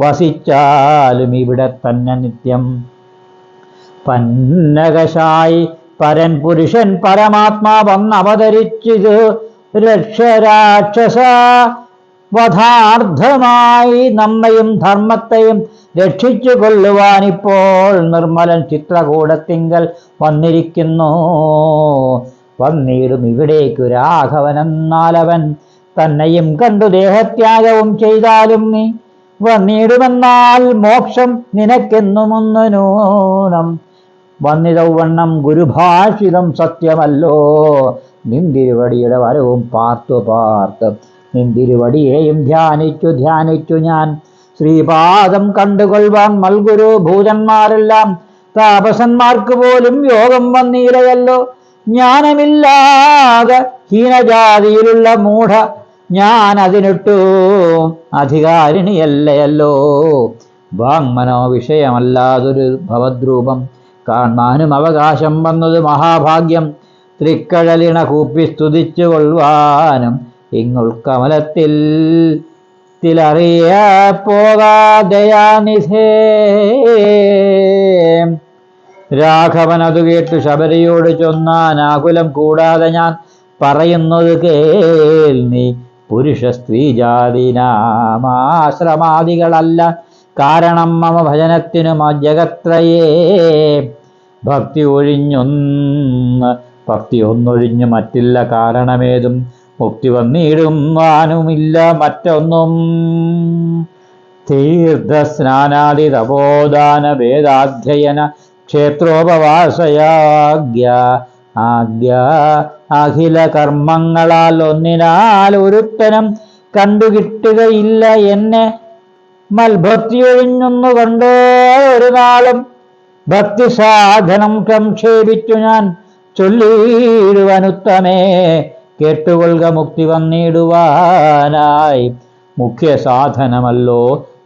വസിച്ചാലും ഇവിടെ തന്നെ നിത്യം. പന്നകശായി പരൻ പുരുഷൻ പരമാത്മാ വന്നവതരിച്ചിത് രക്ഷരാക്ഷസ വധാർത്ഥമായി നമ്മയും ധർമ്മത്തെയും രക്ഷിച്ചു കൊള്ളുവാനിപ്പോൾ നിർമ്മലൻ ചിത്രകൂടത്തിങ്കൽ വന്നിരിക്കുന്നു. വന്നിടും ഇവിടേക്കു രാഘവനെന്നാലവൻ തന്നെയും കണ്ടു ദേഹത്യാഗവും ചെയ്താലും നീ വന്നിടുമെന്നാൽ മോക്ഷം നിനക്കെന്നുമൊന്നു നൂനം. വന്നിതൗവണ്ണം ഗുരുഭാഷിതം സത്യമല്ലോ. നിന്തിരുവടിയുടെ വരവും പാർത്ത് നിന്തിരുവടിയെയും ധ്യാനിച്ചു ഞാൻ ശ്രീപാദം കണ്ടുകൊള്ളുവാൻ മൽഗുരു ഭൂതന്മാരെല്ലാം താപസന്മാർക്ക് പോലും യോഗം വന്നീരയല്ലോ. ജ്ഞാനമില്ലാതെ ഹീനജാതിയിലുള്ള മൂഢ ഞാൻ അതിനിട്ടു അധികാരിണിയല്ലയല്ലോ. വാങ്മനോ വിഷയമല്ലാതൊരു ഭവദ്രൂപം കാണാനും അവകാശം വന്നത് മഹാഭാഗ്യം. തൃക്കഴലിണ കൂപ്പി സ്തുതിച്ചു കൊള്ളുവാനും ഇങ്ങുൾക്കമലത്തിൽ അറിയ പോകാദയാനിധേ. രാഘവൻ അത് കേട്ടു ശബരിയോട് ചൊന്നാൻ, ആകുലം കൂടാതെ ഞാൻ പറയുന്നത് കേൾ നീ. പുരുഷ സ്ത്രീ ജാതി നാമാശ്രമാദികളല്ല കാരണം മമ ഭജനത്തിനും ജഗത്രയേ. ഭക്തി ഒന്നൊഴിഞ്ഞു മറ്റില്ല കാരണമേതും. മുക്തി വന്നിടുവാനുമില്ല മറ്റൊന്നും. തീർത്ഥസ്നാനാദി തപോദാന വേദാധ്യയന ക്ഷേത്രോപവാസയാഗ്യ അഖില കർമ്മങ്ങളാൽ ഒന്നിനാൽ ഒരുത്തനം കണ്ടുകിട്ടുകയില്ല എന്നെ. മൽഭക്തി ഒഴിഞ്ഞൊന്നു കണ്ടോ ഒരു നാളും ഭക്തി സാധനം സംക്ഷേപിച്ചു ഞാൻ ചൊല്ലിയിടുവാനുത്തമേ. കേട്ടുകൊള്ളുക മുക്തി വന്നിടുവാനായി മുഖ്യ സാധനമല്ലോ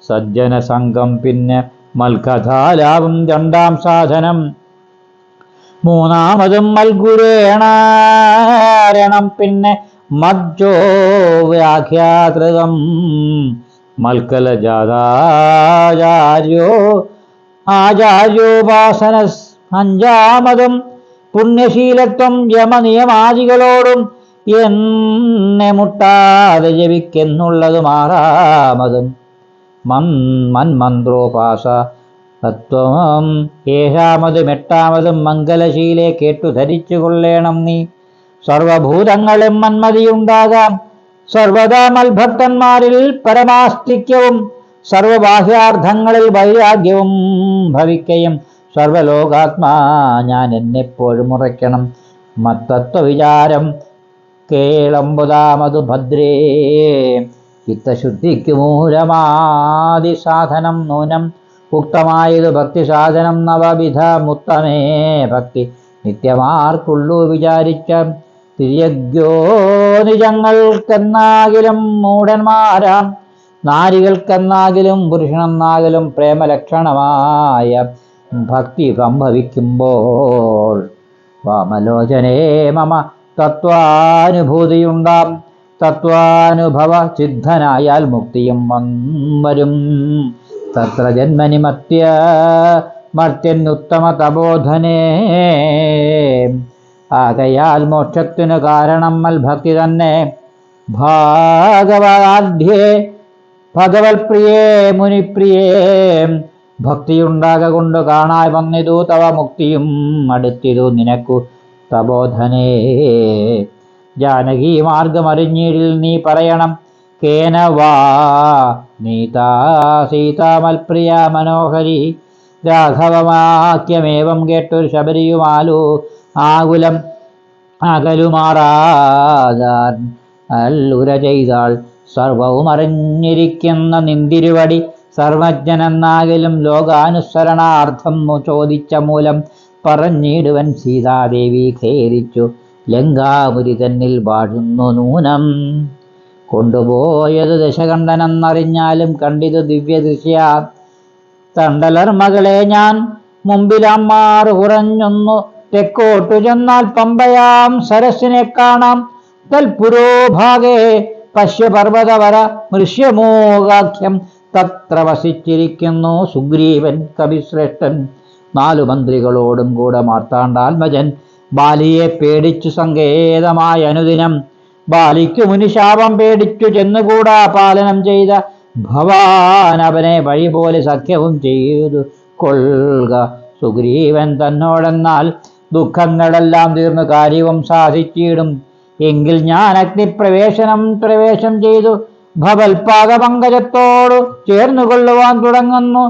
സജ്ജന സംഘം. പിന്നെ മൽകഥാലാപം രണ്ടാം സാധനം. മൂന്നാമതും മൽഗുരേണാരണം. പിന്നെ മജ്ജോ വ്യാഖ്യാതൃതം ആചാര്യോപാസന. അഞ്ചാമതും പുണ്യശീലത്വം യമനിയമാദികളോടും എന്നെ മുട്ടാതെ ജപിക്കെന്നുള്ളതും. ആറാമതും മന്മന്ത്രോപാസ തത്വം ഏഴാമതും എട്ടാമതും മംഗലശീലെ കേട്ടു ധരിച്ചു കൊള്ളേണം നീ. സർവഭൂതങ്ങളും മന്മതിയുണ്ടാകാം, സർവദാ മൽഭക്തന്മാരിൽ പരമാസ്തിക്യവും, സർവബാഹ്യാർത്ഥങ്ങളിൽ വൈരാഗ്യവും ഭവിക്കയും, സർവലോകാത്മാ ഞാൻ എന്നെപ്പോഴും ഉറയ്ക്കണം. മത്തത്വവിചാരം കേളമ്പുതാമതു ഭദ്രേ, ചിത്തശുദ്ധിക്കു മൂലമാദിസാധനം നൂനം, ഉക്തമായതു ഭക്തിസാധനം നവവിധമുത്തമേ. ഭക്തി നിത്യമാർക്കുള്ളൂ വിചാരിച്ച തിര്യഗ്യോ നിജങ്ങൾക്കെന്നാകിലും മൂഢന്മാരാം നാരികൾക്കെന്നാകിലും പുരുഷനെന്നാകിലും പ്രേമലക്ഷണമായ ഭക്തി സംഭവിക്കുമ്പോൾ വാമലോചനേ മമ തത്വാനുഭൂതിയുണ്ടാം. തത്വാനുഭവ സിദ്ധനായാൽ മുക്തിയും വരും. തത്ര ജന്മനി മർത്യനുത്തമ തപോധനേ. ആകയാൽ മോക്ഷത്തിനു കാരണം മൽഭക്തി തന്നെ. ഭാഗവതാഢ്യേ ഭഗവത്പ്രിയേ മുനിപ്രിയേ, ഭക്തിയുണ്ടാകൊണ്ട് കാണാൻ വന്നിതു തവ മുക്തിയും അടുത്തിതു നിനക്കു തപോധനേ. ജാനകി മാർഗമറിഞ്ഞിടിൽ നീ പറയണം, കേന വാ നീതാ സീതാമൽപ്രിയ മനോഹരി. രാഘവവാക്യമേവം കേട്ടൊരു ശബരിയുമാലു ആകുലം അകലുമാറാകാൻ അല്ലുര ചെയ്താൾ. സർവവും അറിഞ്ഞിരിക്കുന്ന നിന്തിരുവടി സർവജ്ഞനെന്നാകിലും ലോകാനുസരണാർത്ഥം ചോദിച്ച മൂലം പറഞ്ഞിടുവൻ. സീതാദേവി ഖേദിച്ചു ലങ്കാപുരി തന്നിൽ വാഴുന്നു നൂനം. കൊണ്ടുപോയത് ദശകണ്ഠനെന്നറിഞ്ഞാലും കണ്ടിതു ദിവ്യദൃശ്യ. തണ്ടലർ മകളെ ഞാൻ മുമ്പിലമ്മാറ് കുറഞ്ഞൊന്നു തെക്കോട്ടു ചെന്നാൽ പമ്പയാം സരസിനെ കാണാം. തൽപുരോഭാഗേ പശ്യപർവതവര മൃഷ്യമോകാഖ്യം. തത്ര വസിച്ചിരിക്കുന്നു സുഗ്രീവൻ കവിശ്രേഷ്ഠൻ. 4 മന്ത്രികളോടും കൂടെ മാർത്താണ്ഡാത്മജൻ. ബാലിയെ പേടിച്ചു സങ്കേതമായ അനുദിനം. ബാലിക്കു മുനിശാപം പേടിച്ചു ചെന്നുകൂടാ പാലനം ചെയ്ത ഭവാൻ അവനെ വഴി പോലെ സഖ്യവും ചെയ്തു കൊള്ളുക സുഗ്രീവൻ തന്നോടെന്നാൽ. ദുഃഖങ്ങളെല്ലാം തീർന്നു കാര്യവും സാധിച്ചിടും എങ്കിൽ ഞാൻ പ്രവേശം ചെയ്തു ഭവൽപാദപങ്കജത്തോടു ചേർന്നുകൊള്ളുവാൻ തുടങ്ങുന്നു.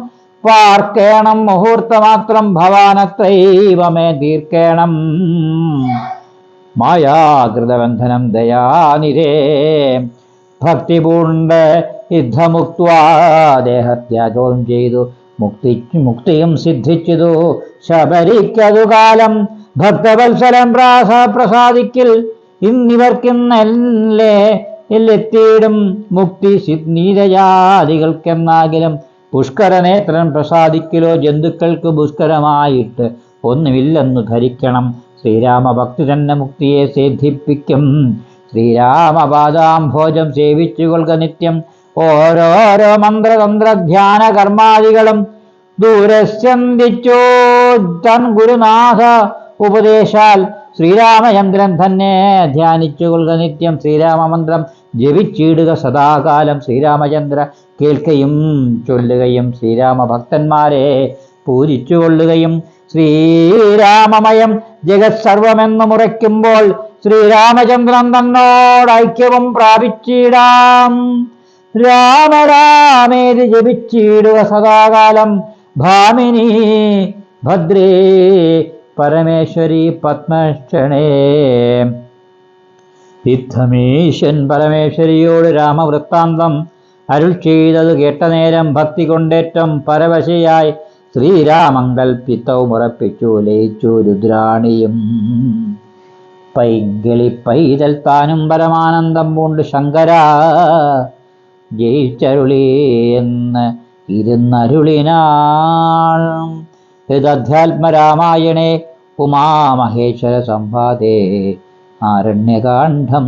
പാർക്കേണം മുഹൂർത്തമാത്രം ഭവാനത്രൈവമേ തീർക്കേണം. മായാകൃതബന്ധനം ദയാനിരേ. ഭക്തി പൂണ്ട് യുദ്ധമുക്ത്വാ ദേഹത്യാഗവും ചെയ്തു മുക്തിയും സിദ്ധിച്ചതു ശബരിക്കതു കാലം. ഭക്തവത്സരം പ്രസാദിക്കിൽ ഇന്നിവർക്കിന്നല്ലേ എല്ലെത്തിയിടും മുക്തി നീരജാതികൾക്കെന്നാകിലും. പുഷ്കരനേത്രൻ പ്രസാദിക്കലോ ജന്തുക്കൾക്ക് പുഷ്കരമായിട്ട് ഒന്നുമില്ലെന്നു ധരിക്കണം. ശ്രീരാമഭക്തി തന്നെ മുക്തിയെ സിദ്ധിപ്പിക്കും. ശ്രീരാമപാദാംഭോജം സേവിച്ചുകൊള്ളുക നിത്യം. ഓരോരോ മന്ത്രതന്ത്ര ധ്യാന കർമാദികളും ദൂരസ്യന്തിച്ചോ തൻ ഗുരുനാഥ ഉപദേശാൽ. ശ്രീരാമചന്ദ്രൻ തന്നെ ധ്യാനിച്ചുകൊള്ളുക നിത്യം. ശ്രീരാമമന്ത്രം ജപിച്ചിടുക സദാകാലം. ശ്രീരാമചന്ദ്ര കേൾക്കുകയും ചൊല്ലുകയും ശ്രീരാമഭക്തന്മാരെ പൂജിച്ചുകൊള്ളുകയും. ശ്രീരാമമയം ജഗത് സർവമെന്ന് മുറയ്ക്കുമ്പോൾ ശ്രീരാമചന്ദ്രൻ തന്നോട് ഐക്യവും പ്രാപിച്ചിടാം. രാമരാമേതി ജപിച്ചിടുക സദാകാലം. ഭാമിനി ഭദ്രേ പരമേശ്വരി പത്മക്ഷണേ. യുദ്ധമീശൻ പരമേശ്വരിയോട് രാമവൃത്താന്തം അരുൾ ചെയ്തത് കേട്ട നേരം ഭക്തി കൊണ്ടേറ്റം പരവശയായി ശ്രീരാമങ്കൽപ്പിത്തവും ഉറപ്പിച്ചു ലയിച്ചു രുദ്രാണിയും. പൈങ്കിളി പൈതൽ താനും പരമാനന്ദം പൂണ്ട് ശങ്കര ജയിച്ചരുളി എന്ന് ഇരുന്നരുളിനാൾ. ഹൃദധ്യാത്മരാമായണേ ഉമാമഹേശ്വര സംവാദേ ആരണ്യകാണ്ഡം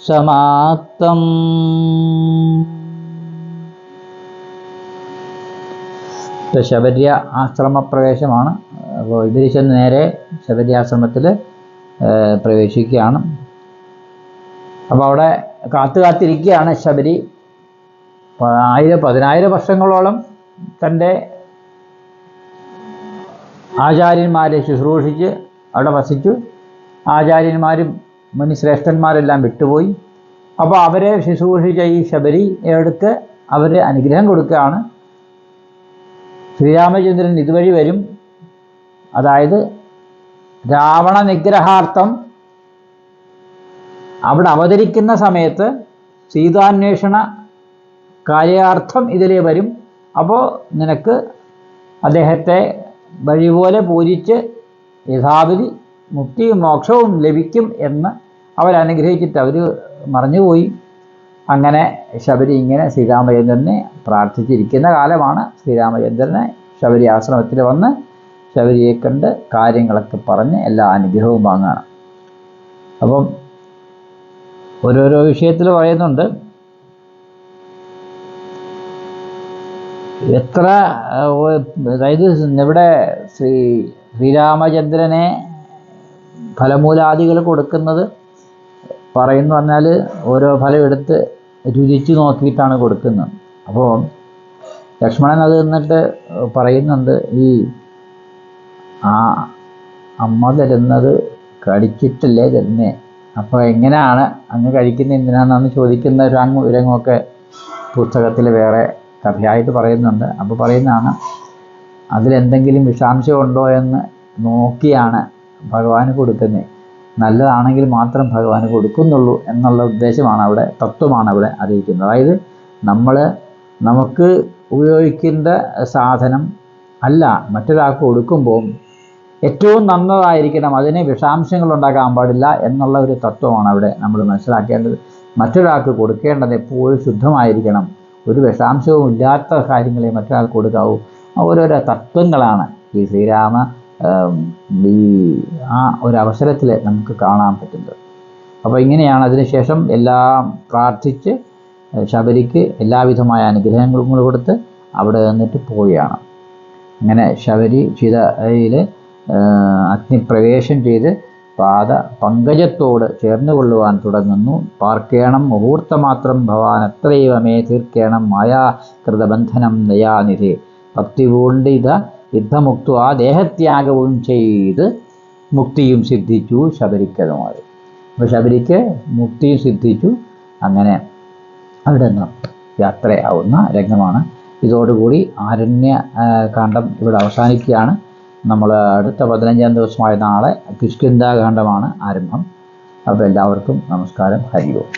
സമാപ്തം. ശബര്യ ആശ്രമപ്രവേശമാണ്. അപ്പോൾ ഇതിൽ ചെന്ന് നേരെ ശബര്യാശ്രമത്തിൽ പ്രവേശിക്കുകയാണ്. അപ്പോൾ അവിടെ കാത്തിരിക്കുകയാണ് ശബരി. 10,000 വർഷങ്ങളോളം തൻ്റെ ആചാര്യന്മാരെ ശുശ്രൂഷിച്ച് അവിടെ വസിച്ചു. ആചാര്യന്മാരും മുനിശ്രേഷ്ഠന്മാരെല്ലാം വിട്ടുപോയി. അപ്പോൾ അവരെ ശുശ്രൂഷിച്ച ഈ ശബരി എടുത്ത് അവർ അനുഗ്രഹം കൊടുക്കുകയാണ്. ശ്രീരാമചന്ദ്രൻ ഇതുവഴി വരും, അതായത് രാവണ നിഗ്രഹാർത്ഥം അവിടെ അവതരിക്കുന്ന സമയത്ത് സീതാന്വേഷണ കാര്യാർത്ഥം ഇതിലേ വരും. അപ്പോൾ നിനക്ക് അദ്ദേഹത്തെ വഴിപോലെ പൂജിച്ച് യഥാവിധി മുക്തിയും മോക്ഷവും ലഭിക്കും എന്ന് അവരനുഗ്രഹിച്ചിട്ട് അവർ മറഞ്ഞുപോയി. അങ്ങനെ ശബരി ഇങ്ങനെ ശ്രീരാമചന്ദ്രനെ പ്രാർത്ഥിച്ചിരിക്കുന്ന കാലമാണ്. ശ്രീരാമചന്ദ്രനെ ശബരി ആശ്രമത്തിൽ വന്ന് ശബരിയെ കണ്ട് കാര്യങ്ങളൊക്കെ പറഞ്ഞ് എല്ലാ അനുഗ്രഹവും വാങ്ങുകയാണ്. അപ്പം ഓരോരോ വിഷയത്തിൽ പറയുന്നുണ്ട്. എത്ര അതായത് ഇവിടെ ശ്രീരാമചന്ദ്രനെ ഫലമൂലാദികൾ കൊടുക്കുന്നത് പറയുന്നു പറഞ്ഞാൽ ഓരോ ഫലം എടുത്ത് രുചിച്ച് നോക്കിയിട്ടാണ് കൊടുക്കുന്നത്. അപ്പോൾ ലക്ഷ്മണൻ അത് എന്നിട്ട് പറയുന്നുണ്ട്, ഈ ആ അമ്മ തരുന്നത് കടിച്ചിട്ടല്ലേ തരുന്നേ, അപ്പോൾ എങ്ങനെയാണ് അങ്ങ് കഴിക്കുന്നത് എന്തിനാണെന്ന് ചോദിക്കുന്ന ഒരു വിരങ്ങൊക്കെ പുസ്തകത്തിൽ വേറെ കഥയായിട്ട് പറയുന്നുണ്ട്. അപ്പോൾ പറയുന്നതാണ്, അതിലെന്തെങ്കിലും വിഷാംശം ഉണ്ടോ എന്ന് നോക്കിയാണ് ഭഗവാന് കൊടുക്കുന്നത്. നല്ലതാണെങ്കിൽ മാത്രം ഭഗവാന് കൊടുക്കുന്നുള്ളൂ എന്നുള്ള ഉദ്ദേശമാണ് അവിടെ, തത്വമാണ് അവിടെ അറിയിക്കുന്നത്. അതായത് നമുക്ക് ഉപയോഗിക്കേണ്ട സാധനം അല്ല മറ്റൊരാൾക്ക് കൊടുക്കുമ്പോൾ ഏറ്റവും നന്നതായിരിക്കണം, അതിന് വിഷാംശങ്ങൾ ഉണ്ടാക്കാൻ പാടില്ല എന്നുള്ള ഒരു തത്വമാണ് അവിടെ നമ്മൾ മനസ്സിലാക്കേണ്ടത്. മറ്റൊരാൾക്ക് കൊടുക്കേണ്ടത് എപ്പോഴും ശുദ്ധമായിരിക്കണം, ഒരു വിഷാംശവും ഇല്ലാത്ത കാര്യങ്ങളെ മറ്റൊരാൾക്ക് കൊടുക്കാവൂ. ഓരോരോ തത്വങ്ങളാണ് ഈ ശ്രീരാമ ആ ഒരവസരത്തിൽ നമുക്ക് കാണാൻ പറ്റുന്നത്. അപ്പോൾ ഇങ്ങനെയാണ്. അതിനുശേഷം എല്ലാം പ്രാർത്ഥിച്ച് ശബരിക്ക് എല്ലാവിധമായ അനുഗ്രഹങ്ങളും കൊടുത്ത് അവിടെ നിന്നിട്ട് പോവുകയാണ്. അങ്ങനെ ശബരി ചിതയിൽ അഗ്നിപ്രവേശം ചെയ്ത് പങ്കജത്തോട് ചേർന്ന് കൊള്ളുവാൻ തുടങ്ങുന്നു. പാർക്കേണം മുഹൂർത്തമാത്രം ഭവാൻ അത്രൈവമേ തീർക്കേണം മായാകൃതബന്ധനം ദയാനിധി. ഭക്തി പൂണ്ട് യുദ്ധമുക്ത ദേഹത്യാഗവും ചെയ്ത് മുക്തിയും സിദ്ധിച്ചു ശബരിക്കതുമായി. അപ്പോൾ ശബരിക്ക് മുക്തിയും സിദ്ധിച്ചു. അങ്ങനെ അവിടെ നിന്ന് യാത്രയാവുന്ന രംഗമാണ്. ഇതോടുകൂടി ആരണ്യ കാണ്ഡം ഇവിടെ അവസാനിക്കുകയാണ്. നമ്മൾ അടുത്ത 15-ാം ദിവസമായ നാളെ കിഷ്കിന്ധാകാന്ഡമാണ് ആരംഭം. അപ്പോൾ എല്ലാവർക്കും നമസ്കാരം. ഹരി ഓം.